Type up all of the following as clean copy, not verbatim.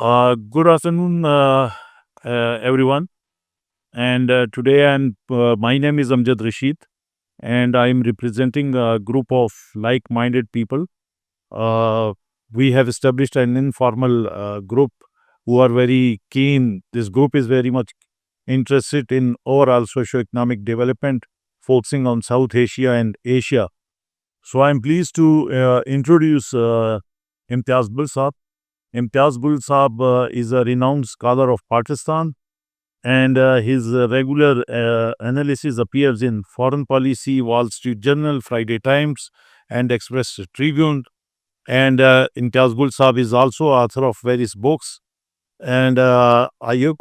Good afternoon, everyone. And my name is Amjad Rashid, and I'm representing a group of like-minded people. Uh, we have established an informal group who are very keen. This group is very much interested in overall socio-economic development, focusing on South Asia and Asia. So I'm pleased to introduce Imtiaz Bull Saab. Imtiaz Bull Saab is a renowned scholar of Pakistan, and his regular analysis appears in Foreign Policy, Wall Street Journal, Friday Times, and Express Tribune. And Imtiaz Bull Saab is also author of various books. And I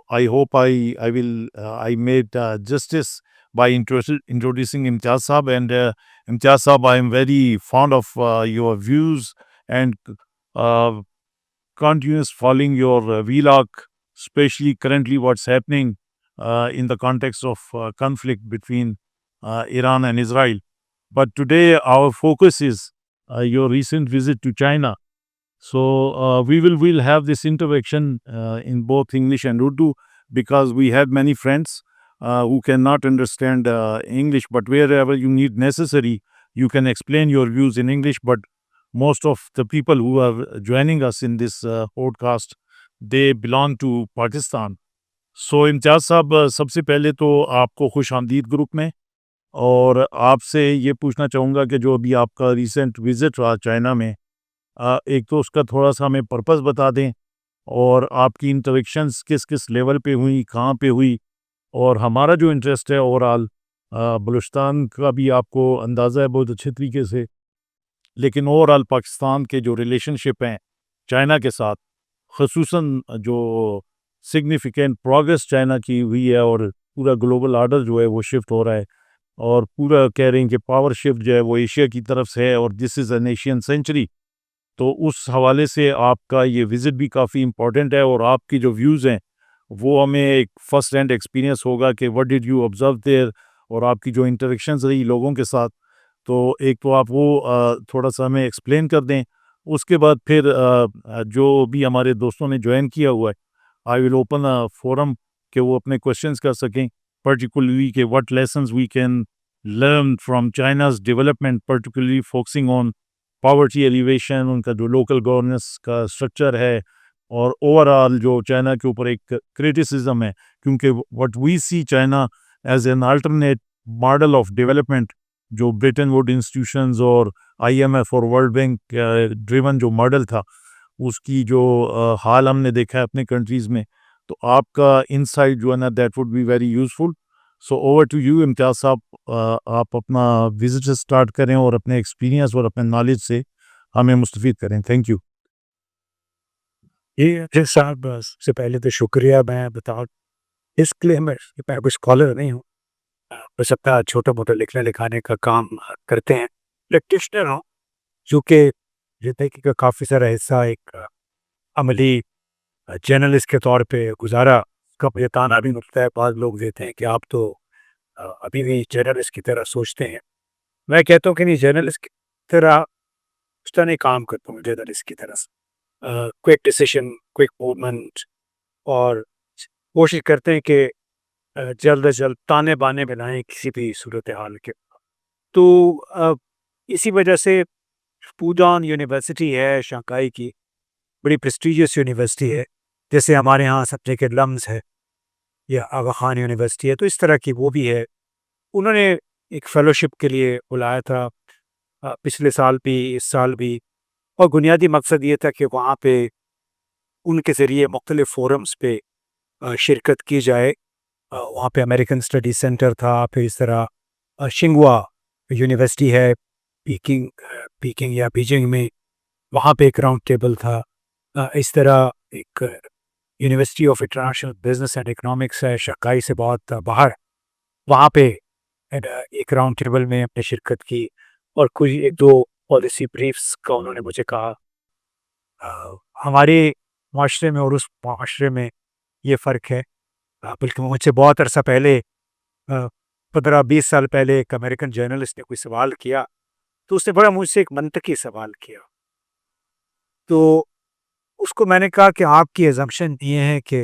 made justice by introducing Imtiaz Saab. And Imtiaz Saab, I am very fond of your views and uh, continuous following your vlog, especially currently what's happening in the context of conflict between Iran and Israel. But today our focus is your recent visit to China. So we'll have this interaction in both English and Urdu, because we have many friends who cannot understand English, but wherever you need necessary, you can explain your views in English. But most of the people who are joining us in this podcast, they belong to Pakistan. So امتیاز صاحب سب سے پہلے تو آپ کو خوش آمدید group میں، اور آپ سے یہ پوچھنا چاہوں گا کہ جو ابھی آپ کا ریسنٹ وزٹ رہا چائنا میں، ایک تو اس کا تھوڑا سا ہمیں پرپس بتا دیں، اور آپ کی انٹریکشنز کس کس لیول پہ ہوئی، کہاں پہ ہوئی، اور ہمارا جو انٹرسٹ ہے اوور آل بلوچستان کا بھی آپ کو اندازہ ہے بہت اچھے طریقے سے، لیکن اوور آل پاکستان کے جو ریلیشن شپ ہیں چائنا کے ساتھ، خصوصاً جو سگنیفیکنٹ پروگرس چائنا کی ہوئی ہے، اور پورا گلوبل آرڈر جو ہے وہ شفٹ ہو رہا ہے، اور پورا کہہ رہے ہیں کہ پاور شفٹ جو ہے وہ ایشیا کی طرف سے ہے، اور دس از این ایشین سینچری. تو اس حوالے سے آپ کا یہ وزٹ بھی کافی امپورٹنٹ ہے، اور آپ کی جو ویوز ہیں وہ ہمیں ایک فرسٹ ہینڈ ایکسپیرینس ہوگا کہ وٹ ڈیڈ یو آبزرو دیر، اور آپ کی جو انٹریکشنز رہی لوگوں کے ساتھ. تو ایک تو آپ وہ تھوڑا سا ہمیں ایکسپلین کر دیں. اس کے بعد پھر جو بھی ہمارے دوستوں نے جوائن کیا ہوا ہے، آئی ول اوپن فورم کہ وہ اپنے کوشچنس کر سکیں، پرٹیکولرلی کہ what lessons we can learn from China's development, particularly focusing on poverty alleviation, ان کا جو لوکل گورننس کا اسٹرکچر ہے، اور اوور آل جو چائنا کے اوپر ایک کریٹیسزم ہے، کیونکہ what we see China as an alternate model of development, جو برٹن ووڈ انسٹیٹیوشنز اور آئی ایم ایف اور ورلڈ بینک ڈریون جو ماڈل تھا، اس کی جو حال ہم نے دیکھا ہے اپنے کنٹریز میں. تو آپ کا انسائٹ جو ہے نا that would be very useful. So over to you Imtiaz sahab, آپ اپنا وزٹ اسٹارٹ کریں اور اپنے ایکسپیرینس اور اپنے نالج سے ہمیں مستفید کریں. Thank you. جی صاحب، سب سے پہلے تو شکریہ. میں بتاؤں ڈسکلیمر کہ میں کوئی اسکالر نہیں ہوں، بس اپنا چھوٹا موٹا لکھنے لکھانے کا کام کرتے ہیں. پریکٹیشنر ہوں، چونکہ زندگی کا کافی سارا حصہ ایک عملی جرنلسٹ کے طور پہ گزارا. کا مجھے تانا بھی ملتا ہے، بعض لوگ دیتے ہیں کہ آپ تو ابھی بھی جرنلسٹ کی طرح سوچتے ہیں. میں کہتا ہوں کہ نہیں، جرنلسٹ کی طرح اس طرح نہیں کام کرتا ہوں. جرنلسٹ کی طرح کوئک ڈیسیشن، کوئک موومنٹ، اور کوشش کرتے ہیں کہ جلد از جلد تانے بانے میں لائیں کسی بھی صورتحال کے. تو اسی وجہ سے پودان یونیورسٹی ہے شانگھائی کی، بڑی پریسٹیجیس یونیورسٹی ہے. جیسے ہمارے ہاں سمجھے کہ لمز ہے یا آغا خان یونیورسٹی ہے، تو اس طرح کی وہ بھی ہے. انہوں نے ایک فیلوشپ کے لیے بلایا تھا پچھلے سال بھی، اس سال بھی، اور بنیادی مقصد یہ تھا کہ وہاں پہ ان کے ذریعے مختلف فورمز پہ شرکت کی جائے. وہاں پہ امریکن اسٹڈی سینٹر تھا، پھر اس طرح شنگوا یونیورسٹی ہے پیکنگ یا بیجنگ میں، وہاں پہ ایک راؤنڈ ٹیبل تھا. اس طرح ایک university of international business and economics ہے شانگھائی سے بہت باہر، وہاں پہ ایک راؤنڈ ٹیبل میں ہم نے شرکت کی، اور کچھ ایک دو پالیسی بریفس کا انہوں نے مجھے کہا. ہمارے معاشرے میں اور اس معاشرے میں یہ فرق ہے. بلکہ مجھ سے بہت عرصہ پہلے 15-20 سال پہلے ایک امریکن جرنلسٹ نے کوئی سوال کیا، تو اس نے بڑا مجھ سے ایک منطقی سوال کیا. تو اس کو میں نے کہا کہ آپ کی ایزمپشن یہ ہے کہ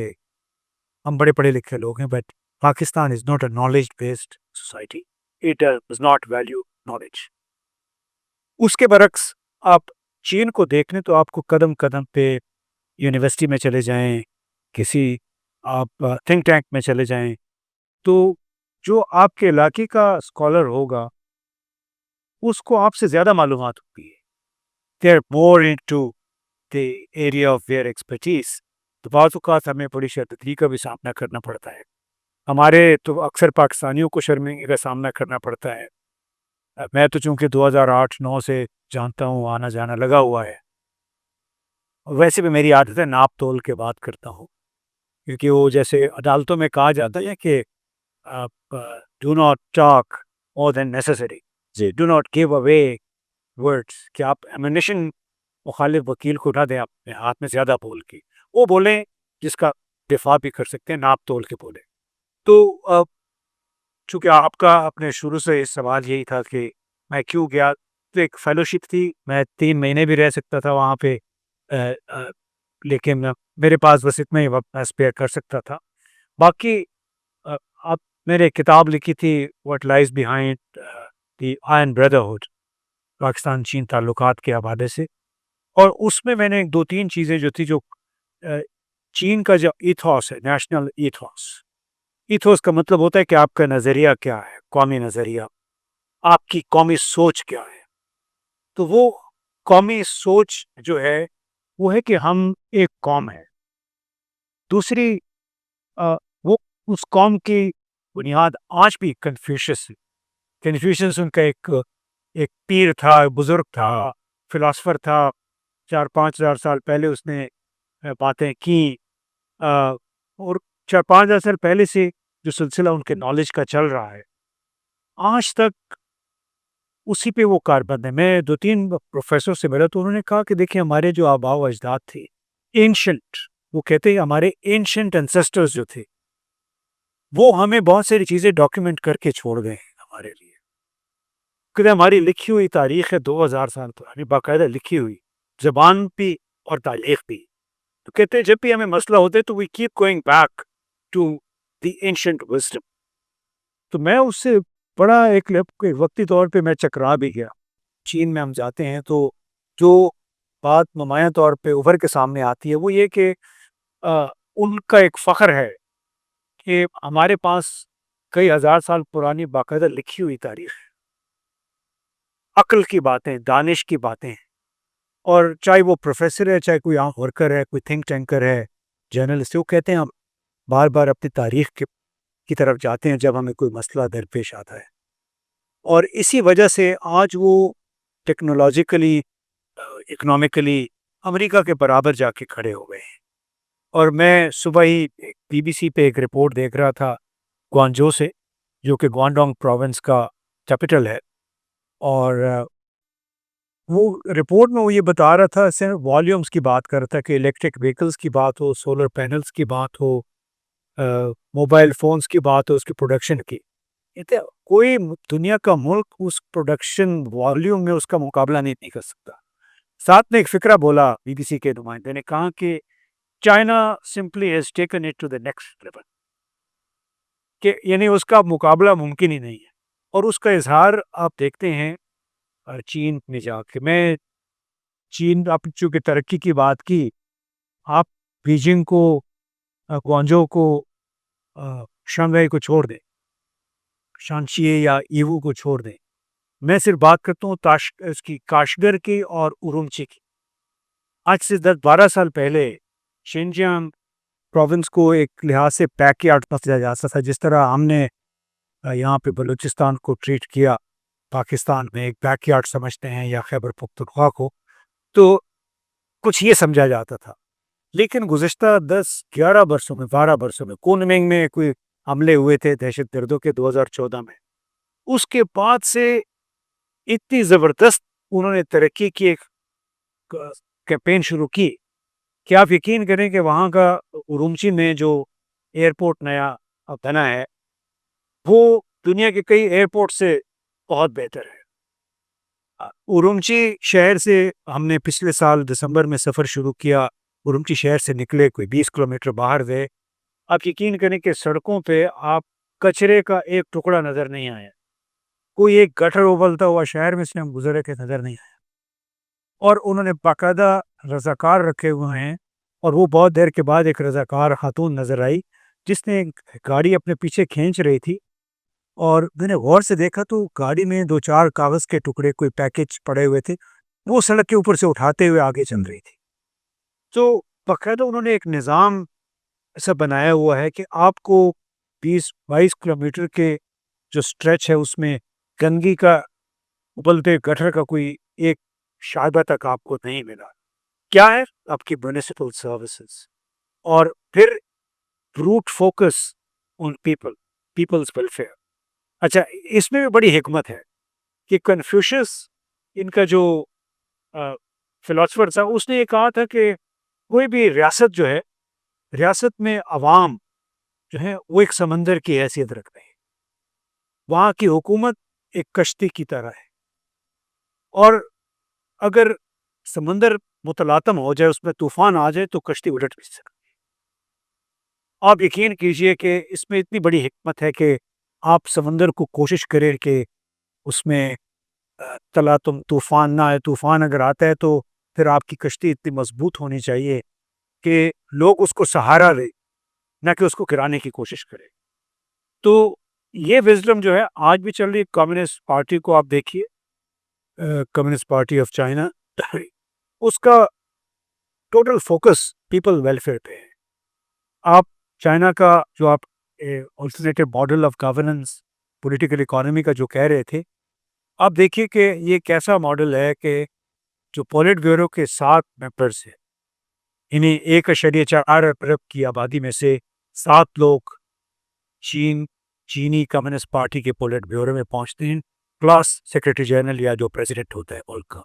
ہم بڑے پڑھے لکھے لوگ ہیں، but Pakistan is not a knowledge based society, it does not value knowledge. اس کے برعکس آپ چین کو دیکھ لیں تو آپ کو قدم قدم پہ یونیورسٹی میں چلے جائیں، کسی آپ تھنک ٹینک میں چلے جائیں، تو جو آپ کے علاقے کا اسکالر ہوگا اس کو آپ سے زیادہ معلومات ہوتی ہے۔ They are more into the area of their expertise. تو بعض اوقات ہمیں بڑی شرمندگی کا بھی سامنا کرنا پڑتا ہے، ہمارے تو اکثر پاکستانیوں کو شرمندگی کا سامنا کرنا پڑتا ہے۔ میں تو چونکہ 2008-9 سے جانتا ہوں، آنا جانا لگا ہوا ہے، ویسے بھی میری عادت ہے ناپ تول کے بات کرتا ہوں، کیونکہ وہ جیسے عدالتوں میں کہا جاتا ہے کہ آپ do not talk more than necessary, جی do not give away words, کہ آپ ایمونیشن مخالف وکیل کو نہ دیں اپنے ہاتھ میں زیادہ بول کے، وہ بولیں جس کا دفاع بھی کر سکتے ہیں، ناپ تول کے بولیں۔ تو چونکہ آپ کا اپنے شروع سے سوال یہی تھا کہ میں کیوں گیا، تو ایک فیلوشپ تھی، میں 3 مہینے بھی رہ سکتا تھا وہاں پہ، لیکن میرے پاس بس اتنا ہی وقت میں اسپیئر کر سکتا تھا۔ باقی آپ میں نے ایک کتاب لکھی تھی what lies behind the iron brotherhood, Pakistan چین تعلقات کے حوالے سے، اور اس میں نے 2-3 چیزیں جو تھی، جو چین کا جو ایتھوس ہے، نیشنل ایتھوس، ایتھوس کا مطلب ہوتا ہے کہ آپ کا نظریہ کیا ہے، قومی نظریہ، آپ کی قومی سوچ کیا ہے۔ تو وہ قومی سوچ جو ہے وہ ہے کہ ہم ایک قوم ہے۔ دوسری وہ اس قوم کی بنیاد آج بھی کنفیوشس ہے۔ کنفیوشس ان کا ایک پیر تھا، بزرگ تھا، فلاسفر تھا، 4-5 ہزار سال پہلے اس نے باتیں کی، اور 4-5 ہزار سال پہلے سے جو سلسلہ ان کے نالج کا چل رہا ہے آج تک اسی پہ وہ کاربند ہے۔ میں 2-3 پروفیسر سے ملا تو انہوں نے کہا کہ دیکھیں ہمارے جو آباء و اجداد تھے اینشنٹ، وہ کہتے ہیں ہمارے اینشنٹ انسسٹرز جو تھے وہ ہمیں بہت ساری چیزیں ڈاکیومنٹ کر کے چھوڑ گئے ہیں ہمارے لیے، کہ ہماری لکھی ہوئی تاریخ ہے 2000 سال پرانی، باقاعدہ لکھی ہوئی زبان بھی اور تاریخ بھی۔ تو کہتے ہیں جب بھی ہمیں مسئلہ ہوتا ہے تو we keep going back to the ancient wisdom. تو میں اس سے بڑا ایک وقتی طور پہ میں چکرا بھی گیا۔ چین میں ہم جاتے ہیں تو جو بات نمایاں طور پہ ابھر کے سامنے آتی ہے وہ یہ کہ ان کا ایک فخر ہے کہ ہمارے پاس کئی ہزار سال پرانی باقاعدہ لکھی ہوئی تاریخ ہے، عقل کی باتیں، دانش کی باتیں، اور چاہے وہ پروفیسر ہے، چاہے کوئی عام ورکر ہے، کوئی تھنک ٹینکر ہے، جرنلسٹ ہے، وہ کہتے ہیں ہم بار بار اپنی تاریخ کی طرف جاتے ہیں جب ہمیں کوئی مسئلہ درپیش آتا ہے، اور اسی وجہ سے آج وہ ٹیکنالوجیکلی، اکنامکلی امریکہ کے برابر جا کے کھڑے ہو گئے ہیں۔ اور میں صبح ہی BBC پہ ایک رپورٹ دیکھ رہا تھا گوانجو سے، جو کہ گوانڈونگ پروونس کا کیپٹل ہے، اور وہ رپورٹ میں وہ یہ بتا رہا تھا، صرف والیومز کی بات کر رہا تھا کہ الیکٹرک وہیکلز کی بات ہو، سولر پینلز کی بات ہو، موبائل فونز کی بات ہو، اس کی پروڈکشن کی، کوئی دنیا کا ملک اس پروڈکشن والیوم میں اس کا مقابلہ نہیں کر سکتا۔ ساتھ میں ایک فقرہ بولا BBC کے نمائندے نے، کہا کہ China simply has taken it to the next level, کہ یعنی اس کا مقابلہ ممکن ہی نہیں ہے۔ اور اس کا اظہار آپ دیکھتے ہیں چین میں جا کے۔ میں چین، آپ چونکہ ترقی کی بات کی، آپ بیجنگ کو، گوانجو کو، شنگھائی کو چھوڑ دیں، شانشی یا ایوو کو چھوڑ دیں، میں صرف بات کرتا ہوں اس کی کاشگر کی اور ارومچی کی۔ آج سے 10-12 سال پہلے شینجیانگ پروونس کو ایک لحاظ سے بیک یارڈ سمجھا جاتا تھا، جس طرح ہم نے یہاں پہ بلوچستان کو ٹریٹ کیا، پاکستان میں ایک بیک یارڈ سمجھتے ہیں، یا خیبر پختونخوا کو، تو کچھ یہ سمجھا جاتا تھا۔ لیکن گزشتہ 10-11 برسوں میں، 12 برسوں میں، کونمنگ میں کوئی حملے ہوئے تھے دہشت گردوں کے 2014 میں، اس کے بعد سے اتنی زبردست انہوں نے ترقی کی، ایک کیمپین شروع کی کہ آپ یقین کریں کہ وہاں کا ارومچی میں جو ایئرپورٹ نیا بنا ہے وہ دنیا کے کئی ایئرپورٹ سے بہت بہتر ہے۔ ارومچی شہر سے ہم نے پچھلے سال دسمبر میں سفر شروع کیا اورمچی شہر سے نکلے کوئی 20 کلومیٹر باہر گئے، آپ یقین کریں کہ سڑکوں پہ آپ کچرے کا ایک ٹکڑا نظر نہیں آیا، کوئی ایک گٹر ابلتا ہوا شہر میں سے ہم گزرے کے نظر نہیں آیا۔ اور انہوں نے باقاعدہ رضاکار رکھے ہوئے ہیں، اور وہ بہت دیر کے بعد ایک رضاکار خاتون نظر آئی جس نے گاڑی اپنے پیچھے کھینچ رہی تھی، اور میں نے غور سے دیکھا تو گاڑی میں 2-4 کاغذ کے ٹکڑے کوئی پیکج پڑے ہوئے تھے، وہ سڑک کے اوپر سے اٹھاتے ہوئے آگے چل رہی تھی۔ تو باقاعدہ انہوں نے ایک نظام ایسا بنایا ہوا ہے کہ آپ کو 20-22 کلومیٹر کے جو سٹریچ ہے اس میں گندگی کا ابلتے گٹر کا کوئی ایک شائبہ تک آپ کو نہیں ملا۔ کیا ہے؟ آپ کی میونسپل سروسز، اور پھر root focus on people's welfare. اچھا، اس میں بھی بڑی حکمت ہے کہ کنفیوشس ان کا جو فلاسفر تھا، اس نے یہ کہا تھا کہ کوئی بھی ریاست جو ہے، ریاست میں عوام جو ہے وہ ایک سمندر کی حیثیت رکھتے ہیں، وہاں کی حکومت ایک کشتی کی طرح ہے، اور اگر سمندر متلاطم ہو جائے، اس میں طوفان آ جائے تو کشتی الٹ بھی سکتی ہے۔ آپ یقین کیجئے کہ اس میں اتنی بڑی حکمت ہے کہ آپ سمندر کو کوشش کریں کہ اس میں تلاطم طوفان نہ آئے۔ طوفان اگر آتا ہے تو پھر آپ کی کشتی اتنی مضبوط ہونی چاہیے کہ لوگ اس کو سہارا دیں، نہ کہ اس کو گرانے کی کوشش کریں۔ تو یہ وزڈم جو ہے آج بھی چل رہی ہے۔ کمیونسٹ پارٹی کو آپ دیکھیے، کمیونسٹ پارٹی آف چائنا، اس کا ٹوٹل فوکس پیپل ویلفیئر پہ ہے۔ آپ چائنا کا جو آپ alternative model of governance political economy کا جو کہہ رہے تھے، آپ دیکھیے کہ یہ کیسا ماڈل ہے کہ جو پولیٹ بیورو کے 7 ممبرس ہیں، انہیں 1.4 ارب کی آبادی میں سے 7 لوگ چینی کمیونسٹ پارٹی کے پولیٹ بیورو میں پہنچتے ہیں، پلس سیکرٹری جنرل یا جو پریزیڈنٹ ہوتا ہے ملک کا۔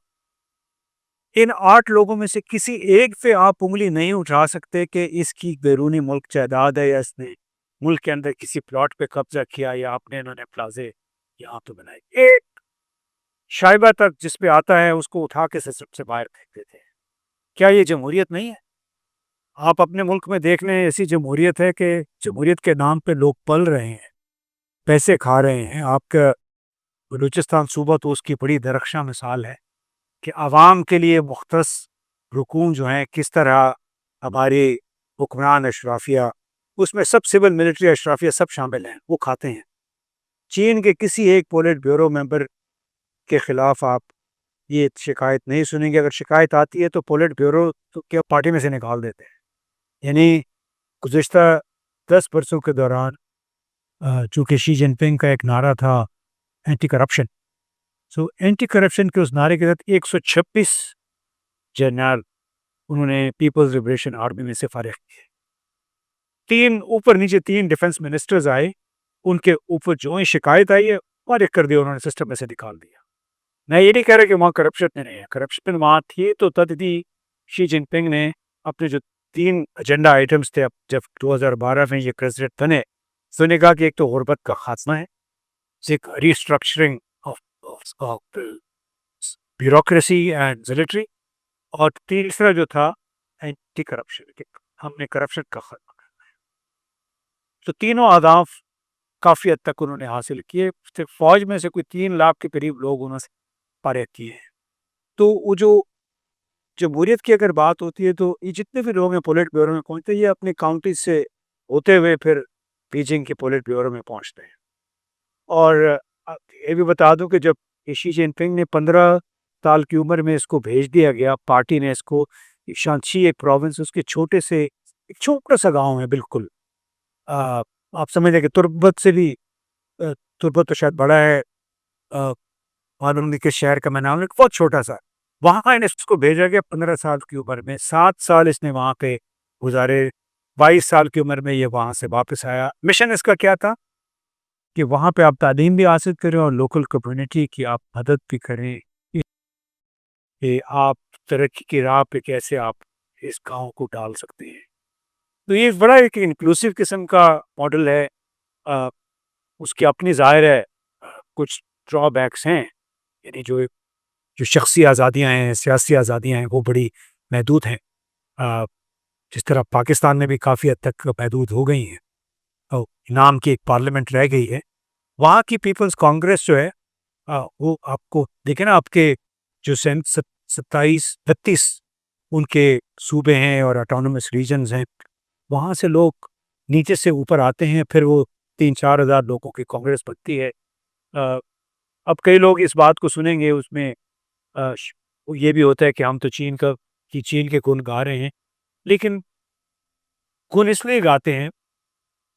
ان 8 لوگوں میں سے کسی ایک پہ آپ انگلی نہیں اٹھا سکتے کہ اس کی بیرونی ملک جائیداد ہے، یا اس نے ملک کے اندر کسی پلاٹ پہ قبضہ کیا، یا آپ نے انہوں نے پلازے یہاں پہ بنائے۔ ایک شائبہ تک جس پہ آتا ہے اس کو اٹھا کے سسٹم سے باہر پھینک دیتے ہیں۔ کیا یہ جمہوریت نہیں ہے؟ آپ اپنے ملک میں دیکھ لیں، ایسی جمہوریت ہے کہ جمہوریت کے نام پہ لوگ پل رہے ہیں، پیسے کھا رہے ہیں۔ آپ کا بلوچستان صوبہ تو اس کی بڑی درخشاں مثال ہے کہ عوام کے لیے مختص رکون جو ہیں کس طرح ہمارے حکمران اشرافیہ، اس میں سب سول ملٹری اشرافیہ سب شامل ہیں، وہ کھاتے ہیں۔ چین کے کسی ایک پولیٹ بیورو ممبر کے خلاف آپ یہ شکایت نہیں سنیں گے۔ اگر شکایت آتی ہے تو پولیٹ بیورو تو کیا پارٹی میں سے نکال دیتے ہیں۔ یعنی گزشتہ 10 برسوں کے دوران چونکہ شی جن پنگ کا ایک نعرہ تھا اینٹی کرپشن، اینٹی کرپشن کے اس نعرے کے تحت 126 جنرل انہوں نے پیپلز لبریشن آرمی میں سے فارغ کیے۔ 3 اوپر نیچے 3 ڈیفنس منسٹرز آئے، ان کے اوپر جو ہی شکایت آئی ہے فارغ کر دیا، انہوں نے سسٹم میں سے نکال دیا۔ میں یہ نہیں کہہ رہا کہ وہاں کرپشن نہیں ہے، کرپشن وہاں تھی، تو تدبی شی جن پنگ نے اپنے جو 3 ایجنڈا آئٹمس تھے، جب 2012 میں یہ پریزیڈنٹ بنے، تو نے کہا کہ ایک تو غربت کا خاتمہ ہے، ایک restructuring of bureaucracy and military, اور تیسرا جو تھا اینٹی کرپشن، کہ ہم نے کرپشن کا خاتمہ کرنا ہے۔ تو تینوں اہداف کافی حد تک انہوں نے حاصل کیے۔ فوج میں سے کوئی 3 لاکھ کے قریب لوگ انہوں سے فارغ کیے ہیں۔ تو وہ جو جمہوریت کی اگر بات ہوتی ہے تو یہ جتنے بھی لوگ ہیں پولیٹ بیورو میں پہنچتے ہیں، یہ اپنی کاؤنٹی سے ہوتے ہوئے پھر بیجنگ کے پولیٹ بیورو میں پہنچتے ہیں۔ اور یہ بھی بتا دوں کہ جب شی جن پنگ نے 15 سال کی عمر میں اس کو بھیج دیا گیا، پارٹی نے اس کو شانچی ایک پروونس، اس کے چھوٹے سے ایک چھوٹا سا گاؤں ہے بالکل، آپ سمجھ لیں کہ تربت سے بھی تربت تو شاید بڑا ہے، معلوم نہیں کہ شہر کا میں نام لوں، بہت چھوٹا سا، وہاں اس کو بھیجا گیا 15 سال کی عمر میں۔ 7 سال اس نے وہاں پہ گزارے، 22 سال کی عمر میں یہ وہاں سے واپس آیا۔ مشن اس کا کیا تھا کہ وہاں پہ آپ تعلیم بھی حاصل کریں اور لوکل کمیونٹی کی آپ مدد بھی کریں کہ آپ ترقی کی راہ پہ کیسے آپ اس گاؤں کو ڈال سکتے ہیں۔ تو یہ بڑا ایک انکلوسیو قسم کا ماڈل ہے۔ اس کی اپنی ظاہر ہے کچھ ڈرا بیکس ہیں، یعنی جو شخصی آزادیاں ہیں، سیاسی آزادیاں ہیں، وہ بڑی محدود ہیں۔ جس طرح پاکستان میں بھی کافی حد تک محدود ہو گئی ہیں اور نام کی ایک پارلیمنٹ رہ گئی ہے، وہاں کی پیپلز کانگریس جو ہے وہ آپ کو دیکھیں نا، آپ کے جو 27-32 ان کے صوبے ہیں اور اٹانومس ریجنز ہیں، وہاں سے لوگ نیچے سے اوپر آتے ہیں، پھر وہ 3-4 ہزار لوگوں کی کانگریس بنتی ہے۔ اب کئی لوگ اس بات کو سنیں گے، اس میں یہ بھی ہوتا ہے کہ ہم تو چین کے گن گا رہے ہیں، لیکن گن اس لیے گاتے ہیں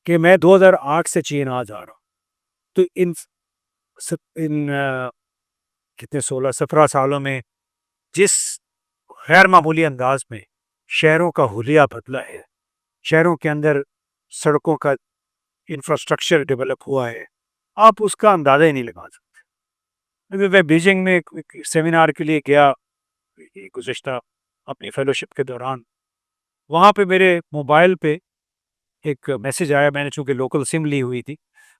کہ میں 2008 سے چین آ جا رہا ہوں، تو ان کتنے 16-17 سالوں میں جس غیر معمولی انداز میں شہروں کا حلیہ بدلا ہے، شہروں کے اندر سڑکوں کا انفراسٹرکچر ڈیولپ ہوا ہے، آپ اس کا اندازہ ہی نہیں لگا سکتے۔ میں بیجنگ میں ایک سیمینار کے لیے گیا گزشتہ اپنی فیلوشپ کے دوران، وہاں پہ میرے موبائل پہ ایک میسج آیا، میں نے چونکہ لوکل سم لی ہوئی تھی،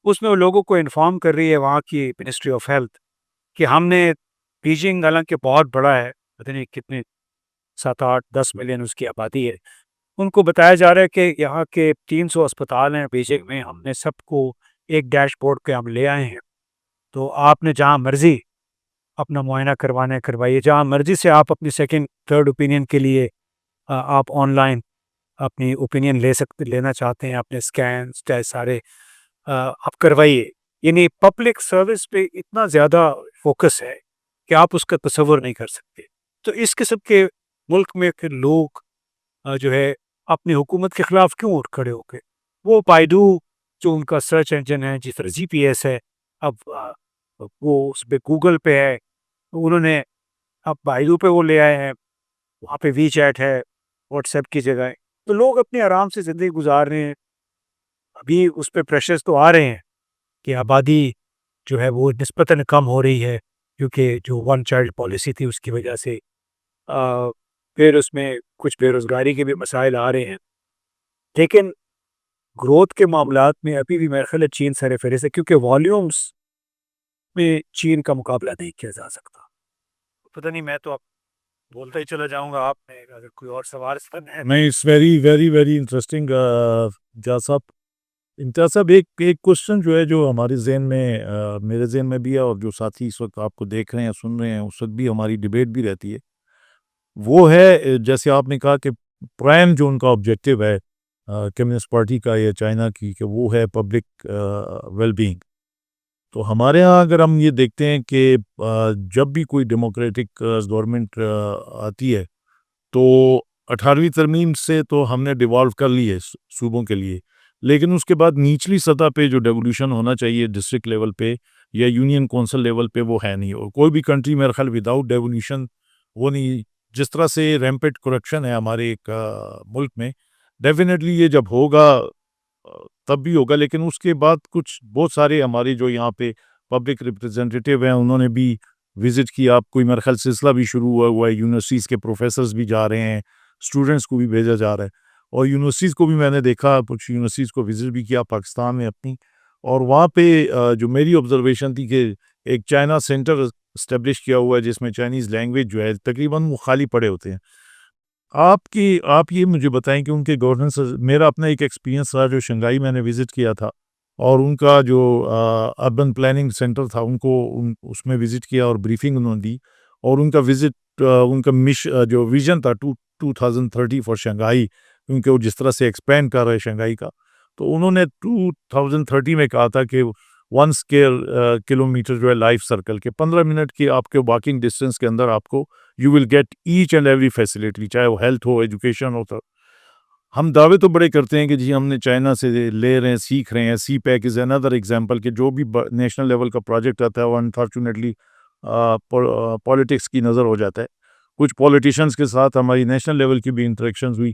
اس میں وہ لوگوں کو انفارم کر رہی ہے وہاں کی منسٹری آف ہیلتھ کہ ہم نے بیجنگ، حالانکہ بہت بڑا ہے، پتہ نہیں کتنے 7-8-10 ملین اس کی آبادی ہے، ان کو بتایا جا رہا ہے کہ یہاں کے 300 اسپتال ہیں بیجنگ میں، ہم نے سب کو ایک ڈیش بورڈ پہ ہم لے آئے ہیں، تو آپ نے جہاں مرضی اپنا معائنہ کروانا ہے کروائیے، جہاں مرضی سے آپ اپنی سیکنڈ تھرڈ اوپینین کے لیے آپ آن لائن اپنی اوپینین لینا چاہتے ہیں، اپنے اسکینس سارے آپ کروائیے۔ یعنی پبلک سروس پہ اتنا زیادہ فوکس ہے کہ آپ اس کا تصور نہیں کر سکتے۔ تو اس قسم کے ملک میں پھر لوگ جو ہے اپنی حکومت کے خلاف کیوں اٹھ کھڑے ہو کے، وہ بائیڈو جو ان کا سرچ انجن ہے، جس طرح جی پی ایس ہے، اب وہ اس پہ گوگل پہ ہے، انہوں نے اب بائیڈو پہ وہ لے آئے ہیں، وہاں پہ وی چیٹ ہے واٹس ایپ کی جگہ، تو لوگ اپنی آرام سے زندگی گزار رہے ہیں۔ ابھی اس پہ پریشرز تو آ رہے ہیں کہ آبادی جو ہے وہ نسبتاً کم ہو رہی ہے، کیونکہ جو ون چائلڈ پالیسی تھی اس کی وجہ سے، پھر اس میں کچھ بے روزگاری کے بھی مسائل آ رہے ہیں، لیکن گروتھ کے معاملات میں ابھی بھی میرے خیال ہے چین سر فہرست ہے، کیونکہ والیومز میں چین کا مقابلہ نہیں کیا جا سکتا۔ پتہ نہیں، میں تو اب بولتا ہی چلا جاؤں گا، آپ نے اگر کوئی اور سوال اس پر ہے۔ نہیں، it's very very very interesting Imtiaz sahab, ایک کوشچن جو ہے جو ہمارے ذہن میں میرے ذہن میں بھی ہے، اور جو ساتھی اس وقت آپ کو دیکھ رہے ہیں سن رہے ہیں، اس وقت بھی ہماری ڈبیٹ بھی رہتی ہے، وہ ہے جیسے آپ نے کہا کہ پرائم جو ان کا آبجیکٹو ہے کمیونسٹ پارٹی کا یا چائنا کی، کہ وہ ہے پبلک ویل بینگ۔ تو ہمارے ہاں اگر ہم یہ دیکھتے ہیں کہ جب بھی کوئی ڈیموکریٹک گورنمنٹ آتی ہے، تو 18ویں ترمیم سے تو ہم نے ڈیوالو کر لی ہے صوبوں کے لیے، لیکن اس کے بعد نچلی سطح پہ جو ڈیولیوشن ہونا چاہیے ڈسٹرکٹ لیول پہ یا یونین کونسل لیول پہ، وہ ہے نہیں، اور کوئی بھی کنٹری میرے خیال وداؤٹ ڈیولیوشن وہ نہیں۔ جس طرح سے ریمپٹ کرپشن ہے ہمارے ایک ملک میں، ڈیفینیٹلی یہ جب ہوگا تب بھی ہوگا، لیکن اس کے بعد کچھ بہت سارے ہمارے جو یہاں پہ پبلک ریپرزینٹیٹیو ہیں، انہوں نے بھی وزٹ کیا، آپ کوئی میرے خیال سلسلہ بھی شروع ہوا ہے، یونیورسٹیز کے پروفیسرز بھی جا رہے ہیں، اسٹوڈنٹس کو بھی بھیجا جا رہا ہے، اور یونیورسٹیز کو بھی میں نے دیکھا، کچھ یونیورسٹیز کو وزٹ بھی کیا پاکستان میں اپنی، اور وہاں پہ جو میری آبزرویشن تھی کہ ایک چائنا سینٹر اسٹیبلش کیا ہوا ہے جس میں چائنیز لینگویج جو ہے تقریباً وہ خالی پڑے ہوتے ہیں۔ آپ یہ مجھے بتائیں کہ ان کے گورننس، میرا اپنا ایک ایکسپیرینس رہا جو شنگھائی میں نے وزٹ کیا تھا، اور ان کا جو اربن پلاننگ سینٹر تھا، ان کو اس میں وزٹ کیا اور بریفنگ انہوں نے دی، اور ان کا وزٹ ان کا جو ویژن تھا 2030 فار شنگھائی، کیونکہ وہ جس طرح سے ایکسپینڈ کر رہے شنگھائی کا، تو انہوں نے 2030 میں کہا تھا کہ 1 اسکوائر کلومیٹر جو ہے لائف سرکل کے 15 منٹ کی آپ کے واکنگ ڈسٹینس کے اندر آپ کو you will get each and every facility, چاہے وہ ہیلتھ ہو، ایجوکیشن ہو۔ تو ہم دعوے تو بڑے کرتے ہیں کہ جی ہم نے چائنا سے لے رہے ہیں، سیکھ رہے ہیں، سی پیک از اندر ایگزامپل کہ جو بھی نیشنل لیول کا پروجیکٹ آتا ہے وہ انفارچونیٹلی پالیٹکس کی نظر ہو جاتا ہے۔ کچھ پولیٹیشنز کے ساتھ ہماری نیشنل لیول کی بھی انٹریکشنز ہوئی،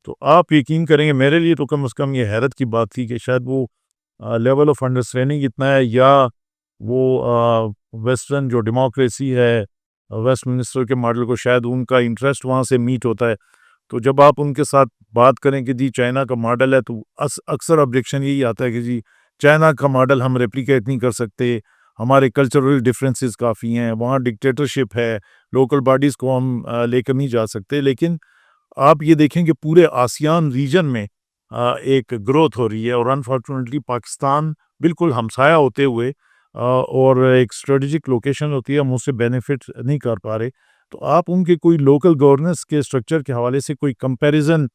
تو آپ یقین کریں گے میرے لیے تو کم از کم یہ حیرت کی بات تھی کہ شاید وہ لیول آف انڈرسٹینڈنگ اتنا ہے، یا وہ ویسٹرن جو ڈیموکریسی ہے، ویسٹ منسٹر کے ماڈل کو شاید ان کا انٹرسٹ وہاں سے میٹ ہوتا ہے۔ تو جب آپ ان کے ساتھ بات کریں کہ جی چائنا کا ماڈل ہے، تو اکثر آبجیکشن یہی آتا ہے کہ جی چائنا کا ماڈل ہم ریپلیکیٹ نہیں کر سکتے، ہمارے کلچرل ڈفرینسز کافی ہیں، وہاں ڈکٹیٹرشپ ہے، لوکل باڈیز کو ہم لے کر نہیں جا سکتے۔ لیکن آپ یہ دیکھیں کہ پورے آسیان ریجن میں ایک گروتھ ہو رہی ہے، اور انفارچونیٹلی پاکستان بالکل ہمسایہ ہوتے ہوئے اور ایک اسٹریٹجک لوکیشن ہوتی ہے، ہم اس سے بینیفٹ نہیں کر پا رہے. تو آپ ان کے کوئی لوکل گورننس کے اسٹرکچر کے حوالے سے کوئی کمپیریزن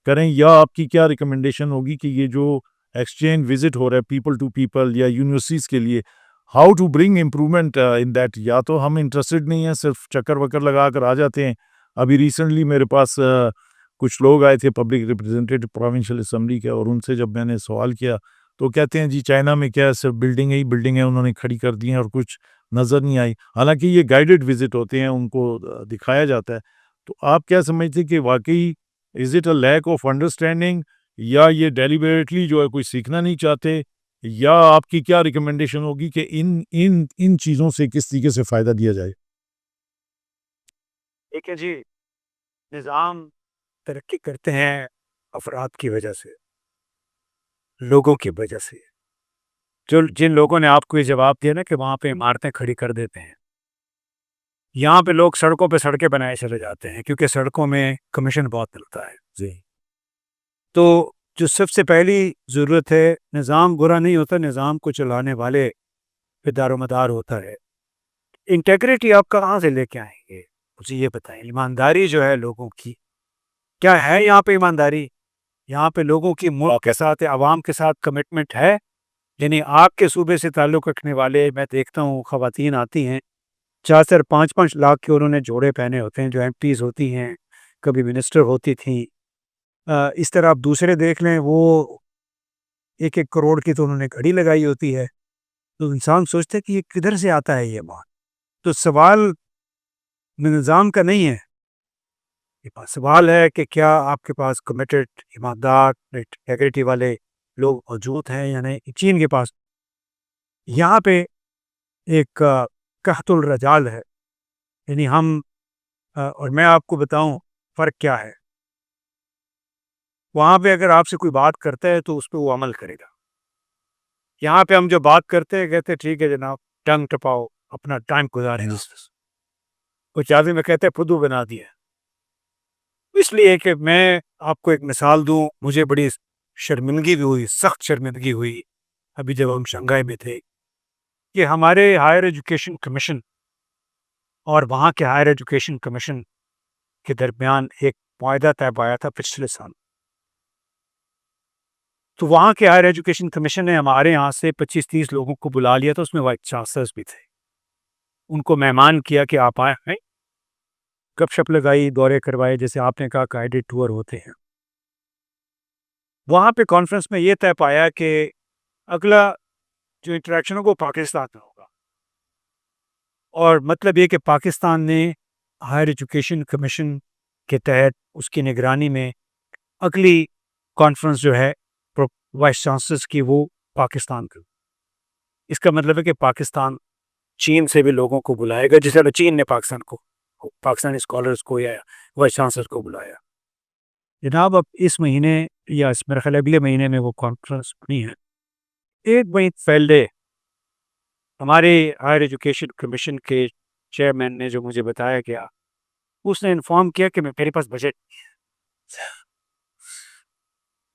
کریں، یا آپ کی کیا ریکمنڈیشن ہوگی کہ یہ جو ایکسچینج وزٹ ہو رہا ہے پیپل ٹو پیپل یا یونیورسٹیز کے لیے، how to bring improvement in that? یا تو ہم انٹرسٹڈ نہیں ہیں، صرف چکر وکر لگا کر آ جاتے ہیں. ابھی ریسنٹلی میرے پاس کچھ لوگ آئے تھے پبلک ریپرزینٹیٹو پروونشل اسمبلی کے، اور ان سے جب میں نے سوال کیا تو کہتے ہیں جی چائنا میں کیا ہے، صرف بلڈنگ ہی بلڈنگ ہے انہوں نے کھڑی کر دی ہیں اور کچھ نظر نہیں آئی. حالانکہ یہ گائیڈڈ وزٹ ہوتے ہیں، ان کو دکھایا جاتا ہے. تو آپ کیا سمجھتے ہیں کہ واقعی is it a lack of understanding, یا یہ ڈیلیبریٹلی جو ہے کوئی سیکھنا نہیں چاہتے، یا آپ کی کیا ریکمنڈیشن ہوگی کہ ان چیزوں سے کس طریقے سے فائدہ دیا جائے؟ دیکھیں جی، نظام ترقی کرتے ہیں افراد کی وجہ سے، لوگوں کی وجہ سے. جن لوگوں نے آپ کو یہ جواب دیا نا کہ وہاں پہ عمارتیں کھڑی کر دیتے ہیں، یہاں پہ لوگ سڑکوں پہ سڑکیں بنائے چلے جاتے ہیں کیونکہ سڑکوں میں کمیشن بہت ملتا ہے. جی. تو جو سب سے پہلی ضرورت ہے، نظام برا نہیں ہوتا، نظام کو چلانے والے پہ دار و مدار ہوتا ہے. انٹیگریٹی آپ کہاں سے لے کے آئیں گے؟ مجھے یہ بتائیں. ایمانداری جو ہے لوگوں کی، کیا ہے یہاں پہ ایمانداری؟ یہاں پہ لوگوں کی ملک کے ساتھ، عوام کے ساتھ کمٹمنٹ ہے؟ یعنی آپ کے صوبے سے تعلق رکھنے والے، میں دیکھتا ہوں خواتین آتی ہیں 4-5 لاکھ کے انہوں نے جوڑے پہنے ہوتے ہیں، جو ایم پیز ہوتی ہیں، کبھی منسٹر ہوتی تھیں. اس طرح آپ دوسرے دیکھ لیں، وہ 1-1 کروڑ کی تو انہوں نے گھڑی لگائی ہوتی ہے. تو انسان سوچتا ہے کہ یہ کدھر سے آتا ہے یہ بات. تو سوال نظام کا نہیں ہے، سوال ہے کہ کیا آپ کے پاس کمیٹڈ، ایماندار، انٹیگریٹی والے لوگ موجود ہیں یا نہیں. چین کے پاس یہاں پہ ایک قحط الرجال ہے. یعنی اور میں آپ کو بتاؤں فرق کیا ہے. وہاں پہ اگر آپ سے کوئی بات کرتا ہے تو اس پہ وہ عمل کرے گا. یہاں پہ ہم جو بات کرتے ہیں کہتے ہیں ٹھیک ہے جناب، ٹنگ ٹپاؤ، اپنا ٹائم گزاریں. وہ چاہتے میں کہتے ہیں فدو بنا دیا. اس لیے کہ میں آپ کو ایک مثال دوں، مجھے بڑی شرمندگی بھی ہوئی، سخت شرمندگی ہوئی ابھی جب ہم شنگھائی میں تھے، کہ ہمارے ہائر ایجوکیشن کمیشن اور وہاں کے ہائر ایجوکیشن کمیشن کے درمیان ایک معاہدہ طے پایا تھا پچھلے سال. تو وہاں کے ہائر ایجوکیشن کمیشن نے ہمارے یہاں سے 25-30 لوگوں کو بلا لیا تھا، اس میں وائس چانسلرز بھی تھے. ان کو مہمان کیا کہ آپ آئے ہیں، گپ شپ لگائی، دورے کروائے، جیسے آپ نے کہا گائیڈڈ ٹور ہوتے ہیں. وہاں پہ کانفرنس میں یہ طے پایا کہ اگلا جو انٹریکشن ہوگا وہ پاکستان میں ہوگا. اور مطلب یہ کہ پاکستان نے ہائر ایجوکیشن کمیشن کے تحت اس کی نگرانی میں اگلی کانفرنس جو ہے وائس چانسلرز کی، وہ پاکستان کی. اس کا مطلب ہے کہ پاکستان چین سے بھی لوگوں کو بلائے گا، جس طرح چین نے پاکستانی اسکالرس کو یا وائس چانسلر کو بلایا. جناب اب اس مہینے یا اس میرے خیال اگلے مہینے میں وہ کانفرنس نہیں ہے. ایک مہینے پہلے ہمارے ہائر ایجوکیشن کمیشن کے چیئرمین نے جو مجھے بتایا گیا، اس نے انفارم کیا کہ میرے پاس بجٹ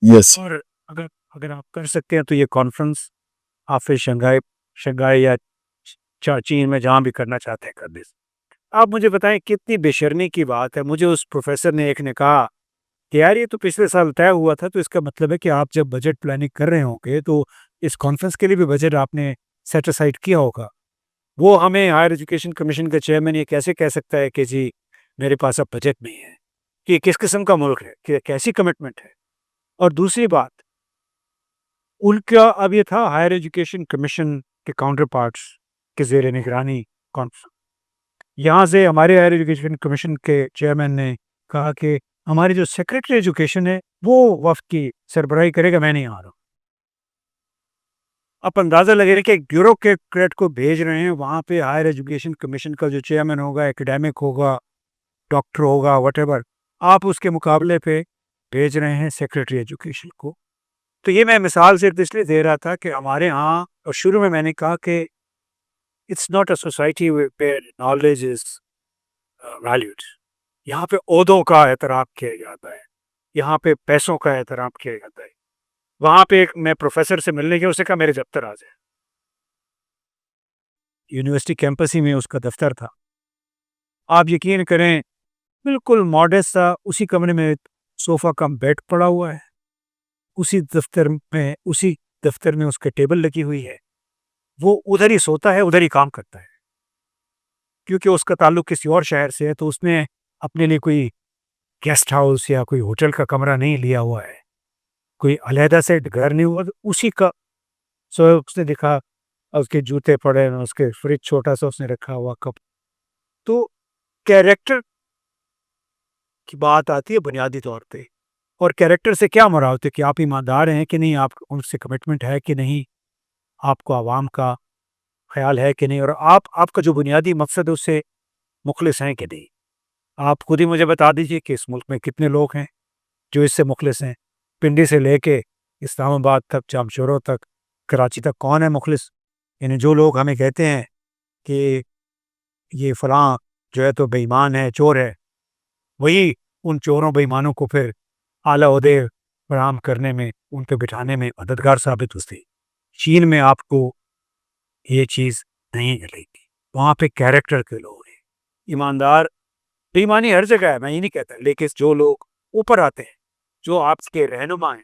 یس. اور اگر آپ کر سکتے ہیں تو یہ کانفرنس آپ پھر شنگھائی یا چین میں جہاں بھی کرنا چاہتے ہیں کر دیں. آپ مجھے بتائیں کتنی بے شرمی کی بات ہے. مجھے اس پروفیسر نے ایک نے کہا کہ یار یہ تو پچھلے سال طے ہوا تھا، تو اس کا مطلب ہے کہ آپ جب بجٹ پلاننگ کر رہے ہوں گے تو اس کانفرنس کے لیے بھی بجٹ آپ نے سیٹ اسائڈ کیا ہوگا. وہ ہمیں ہائر ایجوکیشن کمیشن کا چیئرمین یہ کیسے کہہ سکتا ہے کہ جی میرے پاس اب بجٹ نہیں ہے؟ کہ کس قسم کا ملک ہے، کہ کیسی کمٹمنٹ ہے؟ اور دوسری بات، ان کا اب یہ تھا ہائر ایجوکیشن کمیشن کے کاؤنٹر پارٹس کے زیر نگرانی کانفرنس. یہاں سے ہمارے ہائر ایجوکیشن کمیشن کے چیئرمین نے کہا کہ ہماری جو سیکرٹری ایجوکیشن ہے وہ وفد کی سربراہی کرے گا، میں نہیں آ رہا. آپ اندازہ لگے رہے کہ ایک بیوروکریٹ کو بھیج رہے ہیں وہاں پہ. ہائر ایجوکیشن کمیشن کا جو چیئرمین ہوگا، ایکیڈیمک ہوگا، ڈاکٹر ہوگا، وٹ ایور، آپ اس کے مقابلے پہ بھیج رہے ہیں سیکرٹری ایجوکیشن کو. تو یہ میں مثال صرف اس لیے دے رہا تھا کہ ہمارے ہاں، اور شروع میں نے کہا کہ it's not a society where knowledge is valued. یہاں پہ عہدوں کا احترام کیا جاتا ہے, یہاں پہ پیسوں کا احترام کیا جاتا ہے. وہاں پہ میں پروفیسر سے ملنے گیا, اسے کہا میرے دفتر آ جائے. یونیورسٹی کیمپس ہی میں اس کا دفتر تھا. آپ یقین کریں بالکل ماڈسٹ تھا, اسی کمرے میں صوفہ کم بیڈ پڑا ہوا ہے, اسی دفتر میں اس کے ٹیبل لگی ہوئی ہے, وہ ادھر ہی سوتا ہے, ادھر ہی کام کرتا ہے. کیونکہ اس کا تعلق کسی اور شہر سے ہے تو اس نے اپنے لیے کوئی گیسٹ ہاؤس یا کوئی ہوٹل کا کمرہ نہیں لیا ہوا ہے, کوئی علیحدہ سے گھر نہیں ہوا, اسی کا. سو اس نے دیکھا اس کے جوتے پڑے, اس کے فریج چھوٹا سا اس نے رکھا ہوا کپ. تو کیریکٹر کی بات آتی ہے بنیادی طور پہ, اور کیریکٹر سے کیا مراد ہے کہ آپ ایماندار ہیں کہ نہیں, آپ ان سے کمٹمنٹ ہے کہ نہیں, آپ کو عوام کا خیال ہے کہ نہیں, اور آپ کا جو بنیادی مقصد ہے اس سے مخلص ہیں کہ نہیں. آپ خود ہی مجھے بتا دیجئے کہ اس ملک میں کتنے لوگ ہیں جو اس سے مخلص ہیں. پنڈی سے لے کے اسلام آباد تک, جامشورو تک, کراچی تک کون ہے مخلص؟ یعنی جو لوگ ہمیں کہتے ہیں کہ یہ فلاں جو ہے تو بے ایمان ہے, چور ہے, وہی ان چوروں بے ایمانوں کو پھر اعلیٰ عہدے فراہم کرنے میں, ان پہ بٹھانے میں مددگار ثابت ہوتی. چین میں آپ کو یہ چیز نہیں ملے گی. وہاں پہ کیریکٹر کے لوگ ہیں ایماندار. بے ایمانی ہر جگہ ہے, میں یہ نہیں کہتا, لیکن جو لوگ اوپر آتے ہیں, جو آپ کے رہنما ہیں,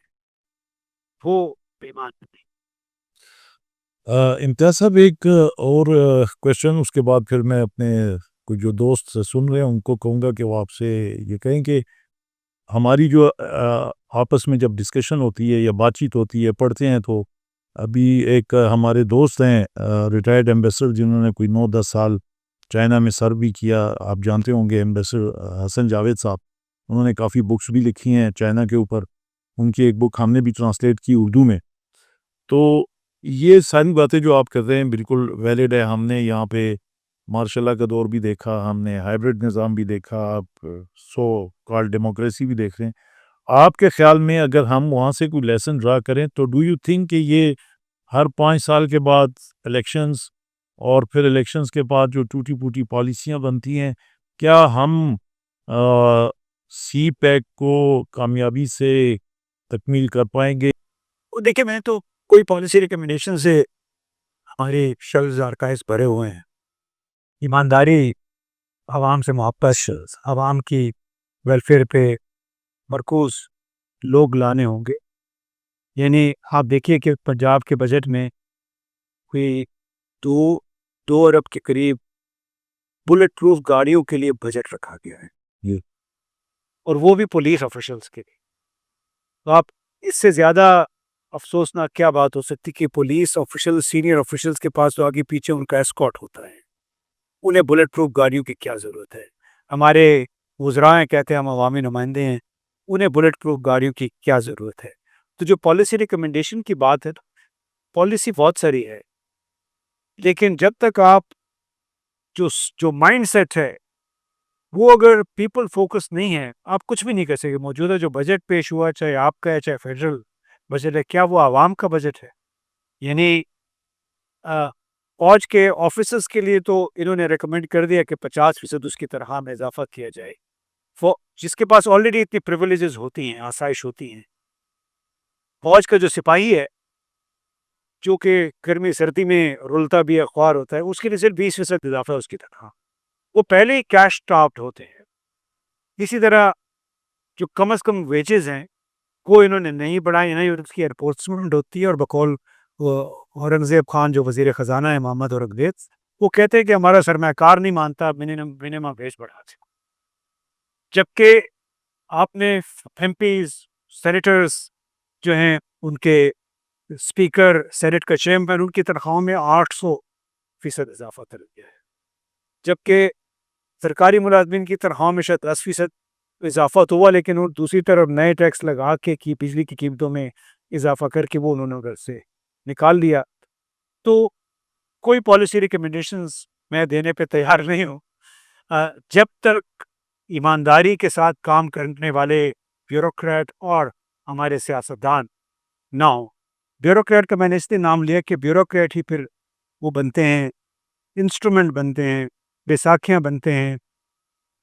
وہ بے ایمان نہیں. امتیاز صاحب ایک اور کوشچن, اس کے بعد پھر میں اپنے کوئی جو دوست سن رہے ہیں ان کو کہوں گا کہ وہ آپ سے یہ کہیں کہ ہماری جو آپس میں جب ڈسکشن ہوتی ہے یا بات چیت ہوتی ہے, پڑھتے ہیں, تو ابھی ایک ہمارے دوست ہیں ریٹائرڈ ایمبیسڈر جنہوں نے کوئی 9-10 سال چائنا میں سرو بھی کیا, آپ جانتے ہوں گے ایمبیسڈر حسن جاوید صاحب. انہوں نے کافی بکس بھی لکھی ہیں چائنا کے اوپر, ان کی ایک بک ہم نے بھی ٹرانسلیٹ کی اردو میں. تو یہ ساری باتیں جو آپ کر رہے ہیں بالکل ویلڈ ہے. ہم نے یہاں پہ مارشاء اللہ کا دور بھی دیکھا, ہم نے ہائیبرڈ نظام بھی دیکھا, آپ سو کال ڈیموکریسی بھی دیکھ رہے ہیں. آپ کے خیال میں اگر ہم وہاں سے کوئی لیسن ڈرا کریں تو ڈو یو تھنک کہ یہ ہر 5 سال کے بعد الیکشنز, اور پھر الیکشنز کے بعد جو ٹوٹی پوٹی پالیسیاں بنتی ہیں, کیا ہم سی پیک کو کامیابی سے تکمیل کر پائیں گے؟ دیکھیں, میں تو کوئی پالیسی ریکمنڈیشن سے ہمارے شلز آرکائز بھرے ہوئے ہیں. ایمانداری, عوام سے محبت, عوام کی ویلفیئر پہ مرکوز لوگ لانے ہوں گے. یعنی آپ دیکھیے کہ پنجاب کے بجٹ میں کوئی 2 ارب کے قریب بلٹ پروف گاڑیوں کے لیے بجٹ رکھا گیا ہے, جی. اور وہ بھی پولیس آفیشلز کے لیے. تو آپ اس سے زیادہ افسوسناک کیا بات ہو سکتی کہ پولیس آفیشل, سینئر آفیشلز کے پاس تو آگے پیچھے ان کا اسکارٹ ہوتا ہے, انہیں بلٹ پروف گاڑیوں کی کیا ضرورت ہے؟ ہمارے وزراء ہیں, کہتے ہیں ہم عوامی نمائندے ہیں, انہیں بلٹ پروف گاڑیوں کی کیا ضرورت ہے؟ تو جو پالیسی ریکمنڈیشن کی بات ہے, پالیسی بہت ساری ہے, لیکن جب تک آپ جو مائنڈ سیٹ ہے وہ اگر پیپل فوکس نہیں ہے, آپ کچھ بھی نہیں کر سکے. موجودہ جو بجٹ پیش ہوا, چاہے آپ کا ہے چاہے فیڈرل بجٹ ہے, کیا وہ عوام کا بجٹ ہے؟ یعنی فوج کے آفیسرز کے لیے تو انہوں نے ریکمینڈ کر دیا کہ 50% اس کی تنخواہ میں اضافہ کیا جائے, جس کے پاس آلریڈی اتنی پریویلیجز ہوتی ہیں, آسائش ہوتی ہیں. فوج کا جو سپاہی ہے جو کہ گرمی سردی میں رلتا بھی اخبار ہوتا ہے, اس کے لیے صرف 20% اضافہ اس کی تنخواہ, وہ پہلے ہی کیش ٹاپڈ ہوتے ہیں. اسی طرح جو کم از کم ویجز ہیں وہ انہوں نے نہیں بڑھائے, نہیں, اس کی انفورسمنٹ ہوتی ہے. اور بقول اورنگزیب خان جو وزیر خزانہ ہے, محمد اورنگزیب, وہ کہتے ہیں کہ ہمارا سرمایہ کار نہیں مانتا, منیمم ویج بڑھا دیں. جبکہ آپ نے ایم پیز, سینیٹرز جو ہیں, ان کے اسپیکر, سینٹ کا چیئرمین, ان کی تنخواہوں میں 800% اضافہ کر دیا ہے. جبکہ سرکاری ملازمین کی تنخواہوں میں شاید 10% اضافہ تو ہوا, لیکن وہ دوسری طرف نئے ٹیکس لگا کے بجلی کی قیمتوں میں اضافہ کر کے وہ انہوں نے ادھر سے نکال دیا. تو کوئی پالیسی ریکمنڈیشنز میں دینے پہ تیار نہیں ہوں جب تک ایمانداری کے ساتھ کام کرنے والے بیوروکریٹ اور ہمارے سیاستدان نہ ہوں. بیوروکریٹ کا میں نے اس لیے نام لیا کہ بیوروکریٹ ہی پھر وہ بنتے ہیں, انسٹرومنٹ بنتے ہیں, بیساکھیاں بنتے ہیں,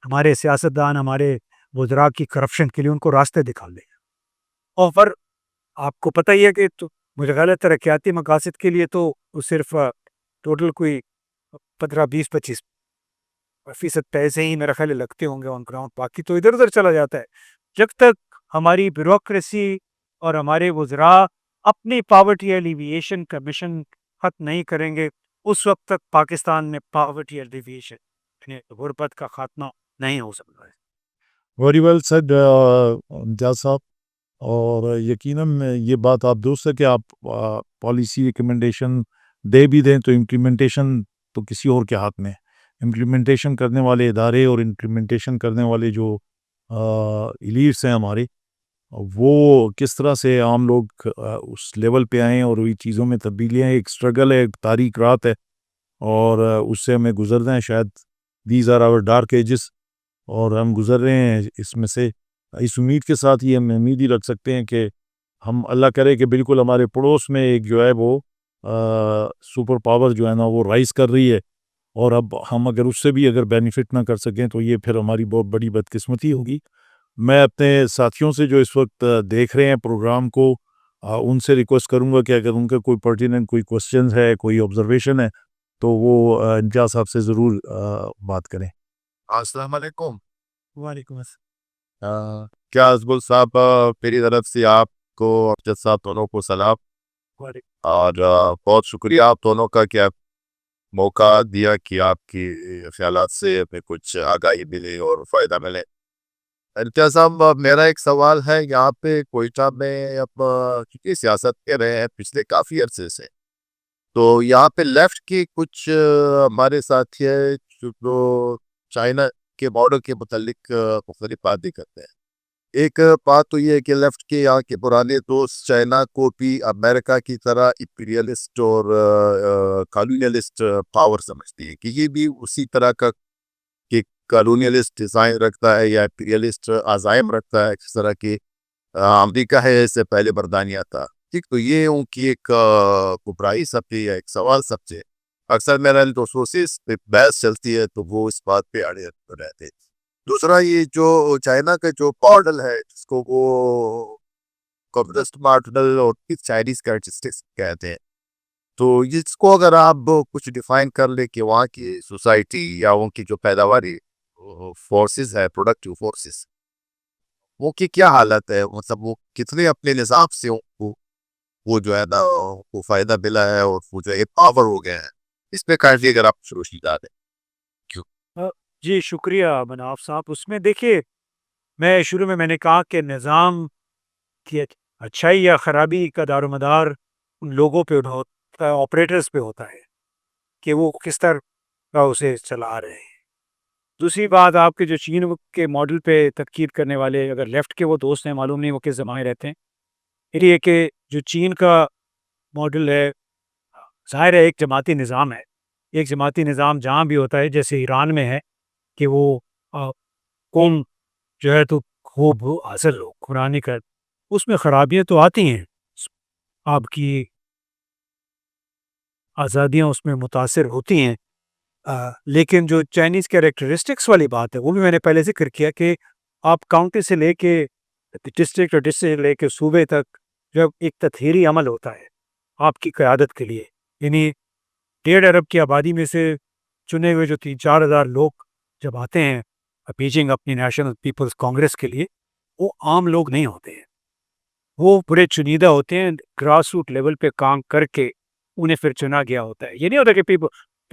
ہمارے سیاستدان ہمارے وزراء کی کرپشن کے لیے ان کو راستے دکھا دیں. اور پر آپ کو پتہ ہی ہے کہ مجھے غلط ترقیاتی مقاصد کے لیے تو صرف ٹوٹل کوئی 15-20-25% پیسے ہی میرا خیال لگتے ہوں گے آن گراؤنڈ، باقی تو ادھر ادھر چلا جاتا ہے. جب تک ہماری بیوروکریسی اور ہمارے وزراء اپنی پاورٹی ایلیویشن کا مشن ختم نہیں کریں گے اس وقت تک پاکستان میں پاورٹی ایلیویشن یعنی غربت کا خاتمہ نہیں ہو سکتا ہے. ویری ویل سیڈ امتیاز صاحب. اور یقیناً یہ بات آپ درست ہے کہ آپ پالیسی ریکمنڈیشن دے بھی دیں تو امپلیمنٹیشن تو کسی اور کے ہاتھ میں ہے. امپلیمنٹیشن کرنے والے ادارے اور امپلیمنٹیشن کرنے والے جو ایلیٹس ہیں ہمارے، وہ کس طرح سے عام لوگ اس لیول پہ آئیں اور وہی چیزوں میں تبدیلیاں ہیں. ایک اسٹرگل ہے، ایک تاریک رات ہے، اور اس سے ہمیں گزرنا ہے. شاید these are our dark ages, اور ہم گزر رہے ہیں اس میں سے. اس امید کے ساتھ ہی ہم امید ہی رکھ سکتے ہیں کہ ہم اللہ کرے کہ بالکل ہمارے پڑوس میں ایک جو ہے وہ سپر پاور جو ہے نا وہ رائز کر رہی ہے، اور اب ہم اگر اس سے بھی اگر بینیفٹ نہ کر سکیں تو یہ پھر ہماری بہت بڑی بدقسمتی ہوگی. میں اپنے ساتھیوں سے جو اس وقت دیکھ رہے ہیں پروگرام کو، ان سے ریکویسٹ کروں گا کہ اگر ان کا کوئی پرٹیننٹ کوئی کوسچنز ہے، کوئی آبزرویشن ہے، تو وہ امتیاز صاحب سے ضرور بات کریں. السلام علیکم. وعلیکم السلام. کیا ازگل صاحب میری طرف سے آپ کو امجد صاحب دونوں کو سلام، اور بہت شکریہ آپ دونوں کا کہ آپ موقع دیا کہ آپ کی خیالات سے ہمیں کچھ آگاہی ملے اور فائدہ ملے. امتیاز صاحب میرا ایک سوال ہے، یہاں پہ کوئٹہ میں اب کیونکہ سیاست کے رہے ہیں پچھلے کافی عرصے سے، تو یہاں پہ لیفٹ کی کچھ ہمارے ساتھی ہیں جو چائنا کے بارڈر کے متعلق مختلف باتیں کرتے ہیں. ایک بات تو یہ ہے کہ لیفٹ کے یہاں کے پرانے دوست چائنا کو بھی امریکہ کی طرح امپیریلسٹ اور کالونیلسٹ پاور سمجھتی ہے، کہ یہ بھی اسی طرح کا کہ کالونیلسٹ ڈیزائن رکھتا ہے یا امپیریلسٹ عزائم رکھتا ہے جس طرح کہ امریکہ ہے، اس سے پہلے برطانیہ تھا. ٹھیک، تو یہ ان کی ایک گمراہی سمجھے یا ایک سوال سمجھے. اکثر میرا جو سورسز پہ بحث چلتی ہے تو وہ اس بات پہ اڑے رہتے ہیں. دوسرا یہ جو چائنا کا جو ماڈل ہے جس کو وہ کمیونسٹ ماڈل اور چائنیز کیریکٹرسٹکس کہتے ہیں، تو اس کو اگر آپ کچھ ڈیفائن کر لیں کہ وہاں کی سوسائٹی یا ان کی جو پیداواری فورسز ہے، پروڈکٹیو فورسز، وہ کی کیا حالت ہے، مطلب وہ کتنے اپنے نظام سے وہ جو ہے نا وہ فائدہ ملا ہے اور وہ جو ہے پاور ہو گیا ہے، اس پہ کافی اگر آپ روشنی ڈالیں. جی شکریہ مناف صاحب. اس میں دیکھیے، شروع میں نے کہا کہ نظام کی اچھائی یا خرابی کا دار و مدار ان لوگوں پہ ہوتا ہے، آپریٹرز پہ ہوتا ہے کہ وہ کس طرح اسے چلا رہے ہیں. دوسری بات، آپ کے جو چین کے ماڈل پہ تنقید کرنے والے اگر لیفٹ کے وہ دوست ہیں، معلوم نہیں وہ کس زمانے رہتے ہیں. یہ کہ جو چین کا ماڈل ہے، ظاہر ہے ایک جماعتی نظام ہے. ایک جماعتی نظام جہاں بھی ہوتا ہے جیسے ایران میں ہے کہ وہ قوم جو ہے تو خوب حاصل ہو قرآن کا، اس میں خرابیاں تو آتی ہیں، آپ کی آزادیاں اس میں متاثر ہوتی ہیں. لیکن جو چائنیز کیریکٹرسٹکس والی بات ہے وہ بھی میں نے پہلے ذکر کیا کہ آپ کاؤنٹی سے لے کے ڈسٹرکٹ اور ڈسٹرکٹ سے لے کے صوبے تک جب ایک تطہیری عمل ہوتا ہے آپ کی قیادت کے لیے، یعنی 1.5 ارب کی آبادی میں سے چنے ہوئے جو 3-4 ہزار لوگ جب آتے ہیں بیجنگ اپنی نیشنل پیپلز کانگریس کے لیے، وہ عام لوگ نہیں ہوتے ہیں، وہ بڑے چنیدہ ہوتے ہیں، گراس روٹ لیول پہ کام کر کے انہیں پھر چنا گیا ہوتا ہے. یہ نہیں ہوتا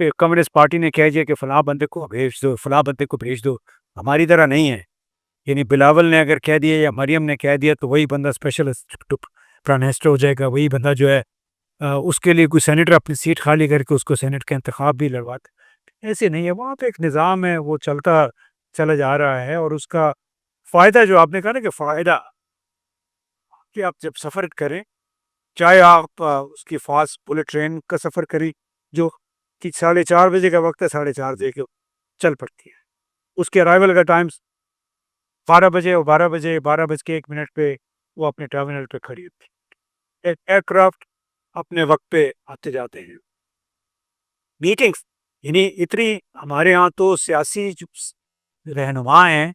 کہ کمیونسٹ پارٹی نے کہہ دیا کہ فلاں بندے کو بھیج دو، فلاں بندے کو بھیج دو. ہماری طرح نہیں ہے. یعنی بلاول نے اگر کہہ دیا یا مریم نے کہہ دیا تو وہی بندہ اسپیشلسٹ پرائم منسٹر ہو جائے گا، وہی بندہ جو ہے اس کے لیے کوئی سینیٹر اپنی سیٹ خالی کر کے اس کو سینٹ کا انتخاب بھی لڑواتے. ایسے نہیں ہے، وہاں پہ ایک نظام ہے، وہ چلتا چلا جا رہا ہے. اور اس کا فائدہ جو آپ نے کہا نا کہ فائدہ کہ آپ جب سفر کریں، چاہے آپ اس کی فاسٹ بلٹ ٹرین کا سفر کریں جو کہ 4:30 بجے کا وقت ہے، 4:30 بجے کے چل پڑتی ہے، اس کے ارائیول کا ٹائم 12 بجے اور 12:01 پہ وہ اپنے ٹرمینل پہ کھڑی ہوتی ہے. ایئر کرافٹ اپنے وقت پہ آتے جاتے ہیں. میٹنگز یعنی اتنی ہمارے ہاں تو سیاسی رہنما ہیں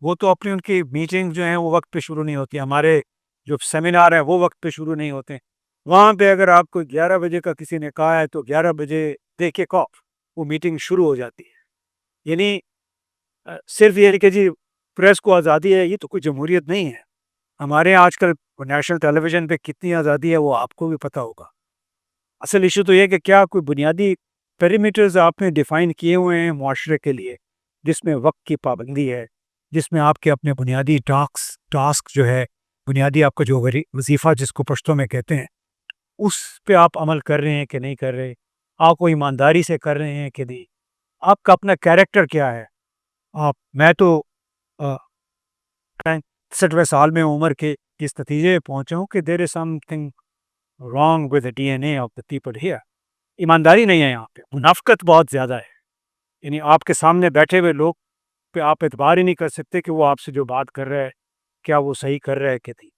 وہ تو اپنی ان کی میٹنگ جو ہیں وہ وقت پہ شروع نہیں ہوتی. ہمارے جو سیمینار ہیں وہ وقت پہ شروع نہیں ہوتے. وہاں پہ اگر آپ کو 11 بجے کا کسی نے کہا ہے تو 11 بجے دے کے کاف وہ میٹنگ شروع ہو جاتی ہے. یعنی صرف یہ کہ جی پریس کو آزادی ہے، یہ تو کوئی جمہوریت نہیں ہے. ہمارے یہاں آج کل نیشنل ٹیلی ویژن پہ کتنی آزادی ہے وہ آپ کو بھی پتہ ہوگا. اصل ایشو تو یہ کہ کیا کوئی بنیادی پیریمیٹرز آپ نے ڈیفائن کیے ہوئے ہیں معاشرے کے لیے، جس میں وقت کی پابندی ہے، جس میں آپ کے اپنے بنیادی ٹاسک جو ہے، بنیادی آپ کا جو وظیفہ جس کو پشتوں میں کہتے ہیں، اس پہ آپ عمل کر رہے ہیں کہ نہیں کر رہے، آپ کو ایمانداری سے کر رہے ہیں کہ نہیں، آپ کا اپنا کیریکٹر کیا ہے. میں تو 65ویں سال میں عمر کے اس نتیجے پہ پہنچا ہوں کہ there is something wrong with D N A of the people here. ایمانداری نہیں ہے یہاں پہ، منافقت بہت زیادہ ہے. یعنی آپ کے سامنے بیٹھے ہوئے لوگ پہ آپ اعتبار ہی نہیں کر سکتے کہ وہ آپ سے جو بات کر رہا ہے کیا وہ صحیح کر رہا ہے کہ نہیں.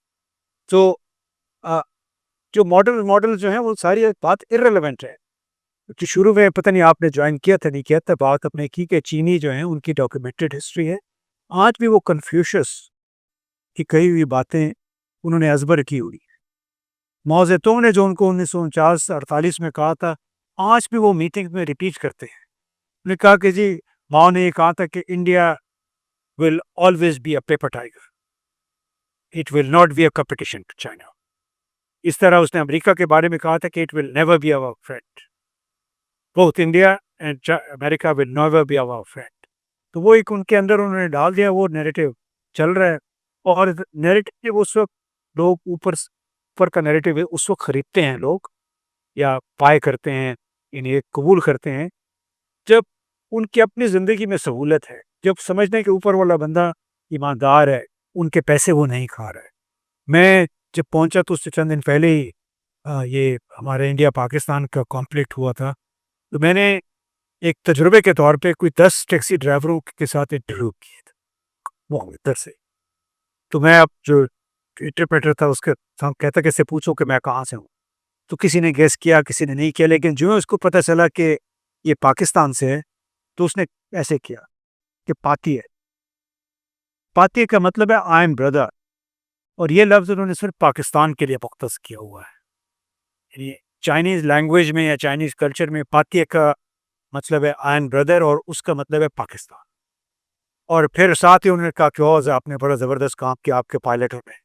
تو جو ماڈل جو ہیں وہ ساری بات ارریلیونٹ ہے. کہ شروع میں پتہ نہیں آپ نے جوائن کیا تھا نہیں کیا تھا، بات اپنے کی کہ چینی جو ہیں ان کی ڈاکیومنٹڈ ہسٹری ہے. آج بھی وہ کنفیوشس کی کہی ہوئی باتیں انہوں نے ازبر کی ہوئی. ماؤ زیتونگ نے جو ان کو 1949-48 میں کہا تھا، آج بھی وہ میٹنگ میں ریپیٹ کرتے ہیں. انہوں نے کہا کہ جی ماؤ نے یہ کہا تھا کہ India will always be a paper tiger, it will not be a competition to China. اس طرح اس نے امریکہ کے بارے میں کہا تھا کہ it will never be our friend, both India and America will never be our friend. تو وہ ایک ان کے اندر انہوں نے ڈال دیا، وہ نیریٹو چل رہا ہے. اور نیریٹو اس وقت لوگ اوپر کا نیریٹو اس وقت خریدتے ہیں لوگ یا پائے کرتے ہیں، انہیں قبول کرتے ہیں جب ان کی اپنی زندگی میں سہولت ہے، جب سمجھتے ہیں کہ اوپر والا بندہ ایماندار ہے، ان کے پیسے وہ نہیں کھا رہا ہے. میں جب پہنچا تو اس سے چند دن پہلے ہی یہ ہمارے انڈیا پاکستان کا کانفلکٹ ہوا تھا، تو میں نے ایک تجربے کے طور پہ کوئی 10 ٹیکسی ڈرائیوروں کے ساتھ انٹرویو کیے تھے وہ ادھر سے. تو میں اب جو انٹرپریٹر تھا اس کے کہتا کہ سے پوچھو کہ میں کہاں سے ہوں، تو کسی نے گیس کیا کسی نے نہیں کیا، لیکن جو اس کو پتہ چلا کہ یہ پاکستان سے ہے تو اس نے ایسے کیا کہ پاتی ہے. پاتی کا مطلب ہے آئی ایم بردر، اور یہ لفظ انہوں نے صرف پاکستان کے لیے مختص کیا ہوا ہے. یعنی چائنیز لینگویج میں یا چائنیز کلچر میں پاتی کا مطلب ہے آئی ایم بردر، اور اس کا مطلب ہے پاکستان. اور پھر ساتھ ہی انہوں نے کہا کہ آپ نے بڑا زبردست کام کیا آپ کے پائلٹوں نے،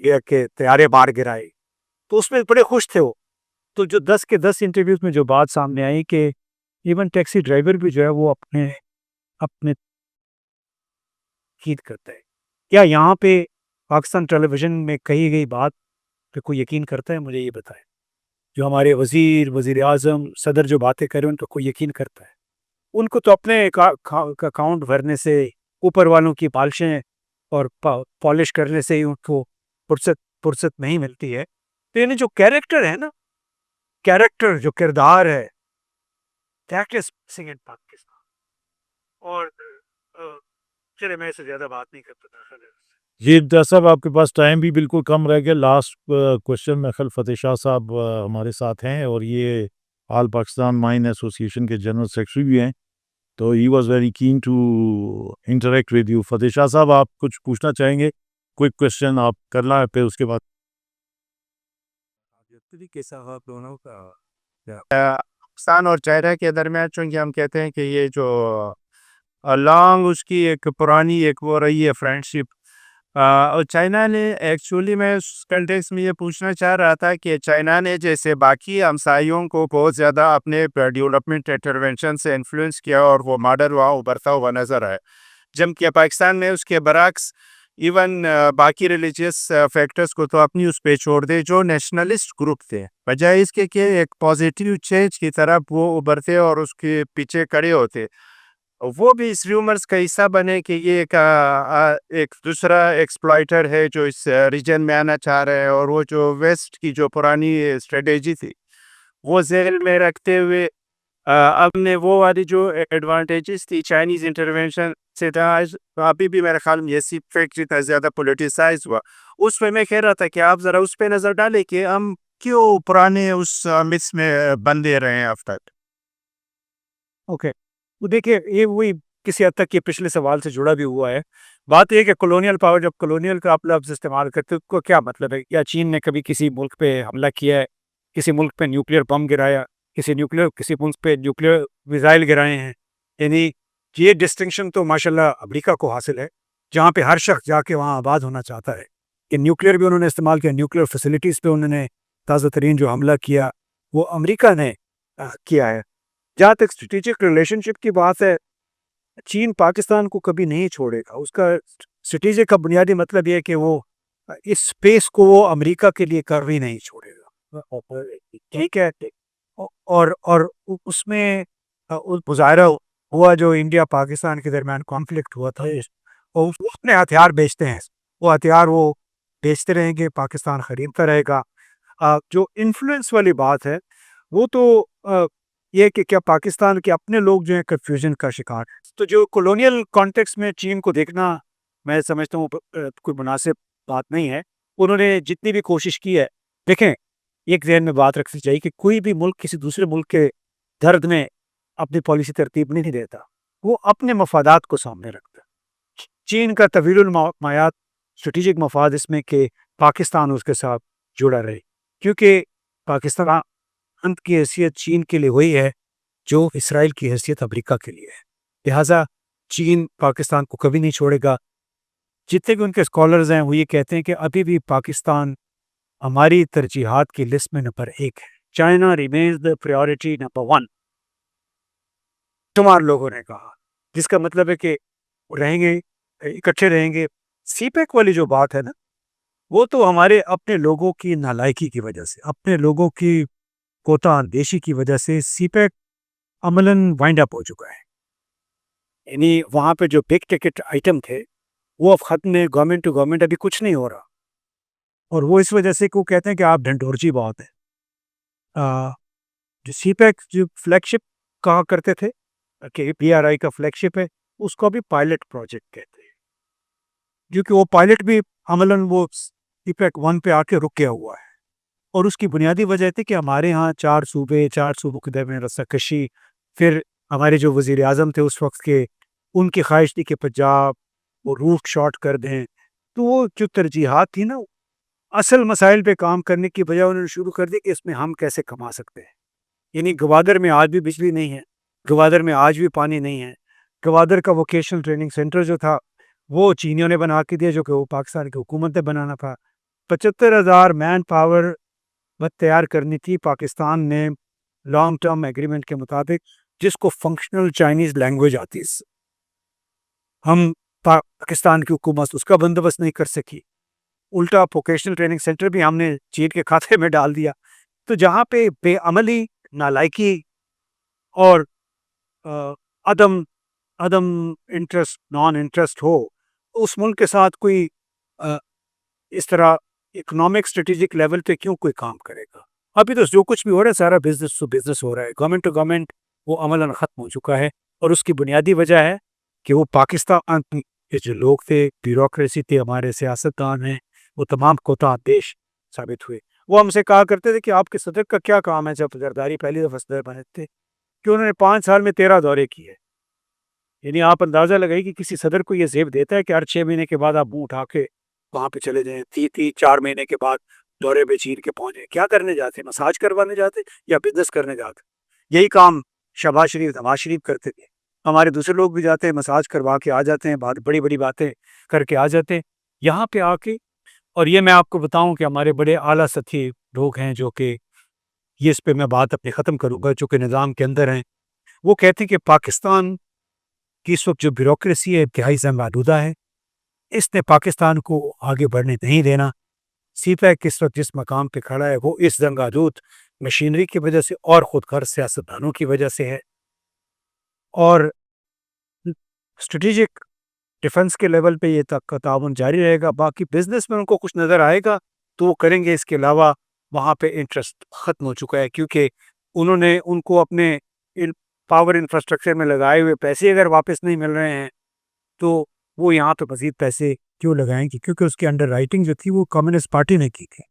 یہ کہ طیارے بار گرائے، تو اس میں بڑے خوش تھے وہ. تو جو 10 کے 10 انٹرویوز میں جو بات سامنے آئی کہ ایون ٹیکسی ڈرائیور بھی جو ہے وہ اپنے عقید کرتا ہے. کیا یہاں پہ پاکستان ٹیلی ویژن میں کہی گئی بات پہ کوئی یقین کرتا ہے؟ مجھے یہ بتائیں. جو ہمارے وزیر اعظم صدر جو باتیں کریں ان پہ کوئی یقین کرتا ہے؟ ان کو تو اپنے اکاؤنٹ بھرنے سے، اوپر والوں کی پالشیں اور پالش کرنے سے ہی ان کو فرصت نہیں ملتی ہے. تو یعنی جو کیریکٹر ہے نا، کیریکٹر جو کردار ہے، that is missing in Pakistan. اور چلے میں اس سے زیادہ بات نہیں کرتا. جی امتیاز صاحب آپ کے پاس ٹائم بھی بالکل کم رہ گیا. لاسٹ کوشچن میں خل فتح شاہ صاحب ہمارے ساتھ ہیں اور یہ آل پاکستان مائن ایسوسی ایشن کے جنرل سیکرٹری بھی ہیں، تو he was very keen to interact with you. Fateh Shah صاحب آپ کچھ پوچھنا چاہیں گے؟ کوئی کوشچن آپ کرنا ہے پھر اس کے بعد. آپ دونوں کا پاکستان اور چائنا کے درمیان، چونکہ ہم کہتے ہیں کہ یہ جو لانگ اس کی ایک پرانی ایک وہ رہی ہے فرینڈشپ، اور چائنا نے ایکچولی میں اس کنٹیکس میں یہ پوچھنا چاہ رہا تھا کہ چائنا نے جیسے باقی ہمسائیوں کو بہت زیادہ اپنے ڈیولپمنٹ انٹرونشن سے انفلوئنس کیا اور وہ ماڈل وہاں ابھرتا ہوا نظر آئے، جبکہ پاکستان میں اس کے برعکس ایون باقی ریلیجیس فیکٹرز کو تو اپنی اس پہ چھوڑ دے، جو نیشنلسٹ گروپ تھے بجائے اس کے کہ ایک پازیٹیو چینج کی طرف وہ ابھرتے اور اس کے پیچھے کھڑے ہوتے، وہ بھی اس ریومرز کا حصہ بنے کہ یہ ایک دوسرا ایکسپلائٹر ہے جو اس ریجن میں آنا چاہ رہے ہیں، اور وہ جو ویسٹ کی جو پرانی اسٹریٹجی تھی وہ ذہن میں رکھتے ہوئے اب نے وہ والی جو ایڈوانٹیجز تھی چائنیز انٹرونشن سے تھا، ابھی بھی میرے خیال میں یہ سی فیکٹ جتنا زیادہ پولیٹیسائز ہوا، اس پہ میں کہہ رہا تھا کہ آپ ذرا اس پہ نظر ڈالیں کہ ہم کیوں پرانے اس مس میں بندے رہے ہیں اب تک. اوکے، وہ دیکھیے یہ وہی کسی حد تک یہ پچھلے سوال سے جڑا بھی ہوا ہے. بات یہ کہ کولونیل پاور، جب کولونیل کا آپ لفظ استعمال کرتے ہیں تو کیا مطلب ہے؟ یا چین نے کبھی کسی ملک پہ حملہ کیا ہے، کسی ملک پہ نیوکلیئر بم گرایا، کسی ملک پہ نیوکلیئر میزائل گرائے ہیں؟ یعنی یہ ڈسٹنکشن تو ماشاءاللہ امریکہ کو حاصل ہے، جہاں پہ ہر شخص جا کے وہاں آباد ہونا چاہتا ہے. کہ نیوکلیئر بھی انہوں نے استعمال کیا، نیوکلیئر فیسلٹیز پہ انہوں نے تازہ ترین جو حملہ کیا وہ امریکہ نے کیا ہے. جہاں تک اسٹریٹجک ریلیشن شپ کی بات ہے، چین پاکستان کو کبھی نہیں چھوڑے گا. اس کا اسٹریٹجک کا بنیادی مطلب یہ ہے کہ وہ اس اسپیس کو وہ امریکہ کے لیے کر بھی نہیں چھوڑے گا. ٹھیک ہے. اور اس میں مظاہرہ ہوا جو انڈیا پاکستان کے درمیان کانفلکٹ ہوا تھا، وہ اپنے ہتھیار بیچتے ہیں، وہ ہتھیار وہ بیچتے رہیں گے، پاکستان خریدتا رہے گا. جو انفلوئنس والی بات ہے وہ تو یہ کہ کیا پاکستان کے اپنے لوگ جو ہیں کنفیوژن کا شکار. تو جو کولونیل کانٹیکس میں چین کو دیکھنا میں سمجھتا ہوں کوئی مناسب بات نہیں ہے. انہوں نے جتنی بھی کوشش کی ہے، دیکھیں ایک ذہن میں بات رکھنی چاہیے کہ کوئی بھی ملک کسی دوسرے ملک کے درد میں اپنی پالیسی ترتیب نہیں دیتا، وہ اپنے مفادات کو سامنے رکھتا ہے. چین کا طویل المعاد اسٹریٹجک مفاد اس میں کہ پاکستان اس کے ساتھ جڑا رہے، کیونکہ پاکستان کی حیثیت چین کے لیے وہی ہے جو اسرائیل کی حیثیت امریکہ کے لیے ہے. لہٰذا چین پاکستان کو کبھی نہیں چھوڑے گا. جتنے بھی ان کے اسکالرز ہیں وہ یہ کہتے ہیں کہ ابھی بھی پاکستان ہماری ترجیحات کی لسٹ میں نمبر 1 ہے. China remains the priority number 1 تمہار لوگوں نے کہا، جس کا مطلب ہے کہ رہیں گے، اکٹھے رہیں گے. سی پیک والی جو بات ہے نا، وہ تو ہمارے اپنے لوگوں کی نالائکی کی وجہ سے، اپنے لوگوں کی کوتا اندیشی کی وجہ سے سی پیک عملاً وائنڈ اپ ہو چکا ہے. یعنی وہاں پہ جو بگ ٹکٹ آئٹم تھے وہ اب ختم ہے. گورنمنٹ ٹو گورنمنٹ ابھی کچھ نہیں ہو رہا، اور وہ اس وجہ سے کہ وہ کہتے ہیں کہ آپ ڈھنڈورجی بات ہے. جو سی پیک جو فلیگ شپ کہا کرتے تھے کہ پی آر آئی کا فلیگ شپ ہے، اس کو بھی پائلٹ پروجیکٹ کہتے ہیں، کیونکہ وہ پائلٹ بھی عملاً وہ سی پیک 1 پہ آ کے رک گیا ہوا ہے. اور اس کی بنیادی وجہ تھی کہ ہمارے ہاں 4 صوبوں کے درمیان رسہ کشی. پھر ہمارے جو وزیر اعظم تھے اس وقت کے، ان کی خواہش تھی کہ پنجاب وہ روٹ شارٹ کر دیں. تو وہ جو ترجیحات تھی نا، اصل مسائل پہ کام کرنے کی بجائے انہوں نے شروع کر دی کہ اس میں ہم کیسے کما سکتے ہیں. یعنی گوادر میں آج بھی بجلی نہیں ہے، گوادر میں آج بھی پانی نہیں ہے. گوادر کا ووکیشنل ٹریننگ سینٹر جو تھا وہ چینیوں نے بنا کے دیا، جو کہ وہ پاکستان کی حکومت نے بنانا تھا. 75,000 مین پاور تیار کرنی تھی پاکستان نے لانگ ٹرم ایگریمنٹ کے مطابق، جس کو فنکشنل چائنیز لینگویج آتی ہے. ہم پاکستان کی حکومت اس کا بندوبست نہیں کر سکی. الٹا ووکیشنل ٹریننگ سینٹر بھی ہم نے چین کے کھاتے میں ڈال دیا. تو جہاں پہ بے عملی، نالائکی اور عدم انٹرسٹ، نان انٹرسٹ ہو، اس ملک کے ساتھ کوئی اس طرح اکنامک اسٹریٹجک لیول پہ کیوں کوئی کام کرے گا؟ ابھی تو جو کچھ بھی ہو رہا ہے سارا بزنس ٹو بزنس ہو رہا ہے. گورنمنٹ ٹو گورنمنٹ وہ عملاً ختم ہو چکا ہے، اور اس کی بنیادی وجہ ہے کہ وہ پاکستان کے جو لوگ تھے، بیوروکریسی تھی، ہمارے سیاستدان ہیں، وہ تمام کوتا اندیش ثابت ہوئے. وہ ہم سے کہا کرتے تھے کہ آپ کے صدر کا کیا کام ہے، جب زرداری پہلی دفعہ صدر بنے تھے، کہ انہوں نے 5 سال میں 13 دورے کیے. یعنی آپ اندازہ لگائی کہ کسی صدر کو یہ زیب دیتا ہے کہ ہر 6 مہینے کے بعد آپ منہ اٹھا کے وہاں پہ چلے جائیں، 4 مہینے کے بعد دورے پہ چین کے پہنچے. کیا کرنے جاتے؟ مساج کروانے جاتے یا بزنس کرنے جاتے؟ یہی کام شہباز شریف، نواز شریف کرتے تھے. ہمارے دوسرے لوگ بھی جاتے ہیں، مساج کروا کے آ جاتے ہیں، بڑی بڑی باتیں کر کے آ جاتے ہیں یہاں پہ آ کے. اور یہ میں آپ کو بتاؤں کہ ہمارے بڑے اعلیٰ سطحی لوگ ہیں جو کہ یہ اس پہ میں بات اپنی ختم کروں گا، جو کہ نظام کے اندر ہیں. وہ کہتے ہیں کہ پاکستان کی اس وقت جو بیوروکریسی ہے انتہائی محدودہ ہے، اس نے پاکستان کو آگے بڑھنے نہیں دینا. سی پیک اس وقت جس مقام پہ کھڑا ہے وہ اس زنگآلود مشینری کی وجہ سے اور خود غرض سیاستدانوں کی وجہ سے ہے. اور اسٹریٹجک ڈیفنس کے لیول پہ یہ تعاون جاری رہے گا. باقی بزنس میں ان کو کچھ نظر آئے گا تو وہ کریں گے. اس کے علاوہ وہاں پہ انٹرسٹ ختم ہو چکا ہے، کیونکہ انہوں نے ان کو اپنے پاور انفراسٹرکچر میں لگائے ہوئے پیسے اگر واپس نہیں مل رہے ہیں تو وہ یہاں پہ مزید پیسے کیوں لگائیں گے؟ کیونکہ اس کی انڈر رائٹنگ جو تھی وہ کمیونسٹ پارٹی نے کی تھی،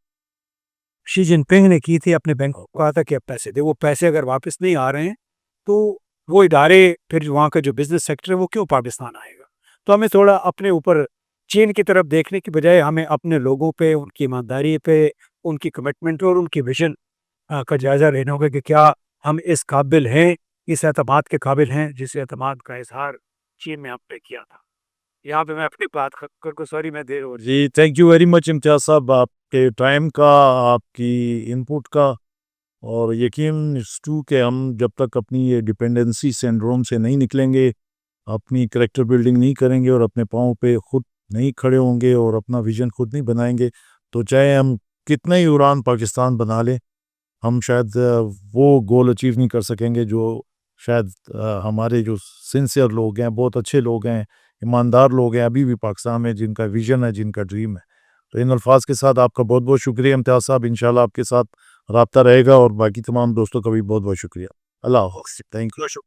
شی جن پنگ نے کی تھی. اپنے بینک کو کہا تھا کہ اب پیسے دے. وہ پیسے اگر واپس نہیں آ رہے ہیں تو وہ ادارے پھر وہاں کا جو بزنس سیکٹر ہے وہ کیوں پاکستان آئے گا؟ تو ہمیں تھوڑا اپنے اوپر چین کی طرف دیکھنے کی بجائے ہمیں اپنے لوگوں پہ، ان کی ایمانداری پہ، ان کی کمٹمنٹ اور ان کی ویژن کا جائزہ لینا ہوگا کہ کیا ہم اس قابل ہیں، اس اعتماد کے قابل ہیں جس اعتماد کا اظہار چین میں ہم نے کیا تھا۔ یہاں پہ میں اپنی بات کر کو سوری میں دیر ہو رہی جی تھینک یو ویری مچ امتیاز صاحب، آپ کے ٹائم کا، آپ کی انپٹ کا، اور یقین کہ ہم جب تک اپنی یہ ڈپینڈنسی سنڈروم سے نہیں نکلیں گے، اپنی کریکٹر بلڈنگ نہیں کریں گے اور اپنے پاؤں پہ خود نہیں کھڑے ہوں گے اور اپنا ویژن خود نہیں بنائیں گے، تو چاہے ہم کتنا ہی اڑان پاکستان بنا لیں، ہم شاید وہ گول اچیو نہیں کر سکیں گے جو شاید ہمارے جو سنسیئر لوگ ہیں، بہت اچھے لوگ ہیں، ایماندار لوگ ہیں ابھی بھی پاکستان میں، جن کا ویژن ہے، جن کا ڈریم ہے۔ تو ان الفاظ کے ساتھ آپ کا بہت بہت شکریہ امتیاز صاحب، انشاءاللہ آپ کے ساتھ رابطہ رہے گا، اور باقی تمام دوستوں کا بھی بہت بہت شکریہ۔ اللہ حافظ، تھینک یو۔ ہے۔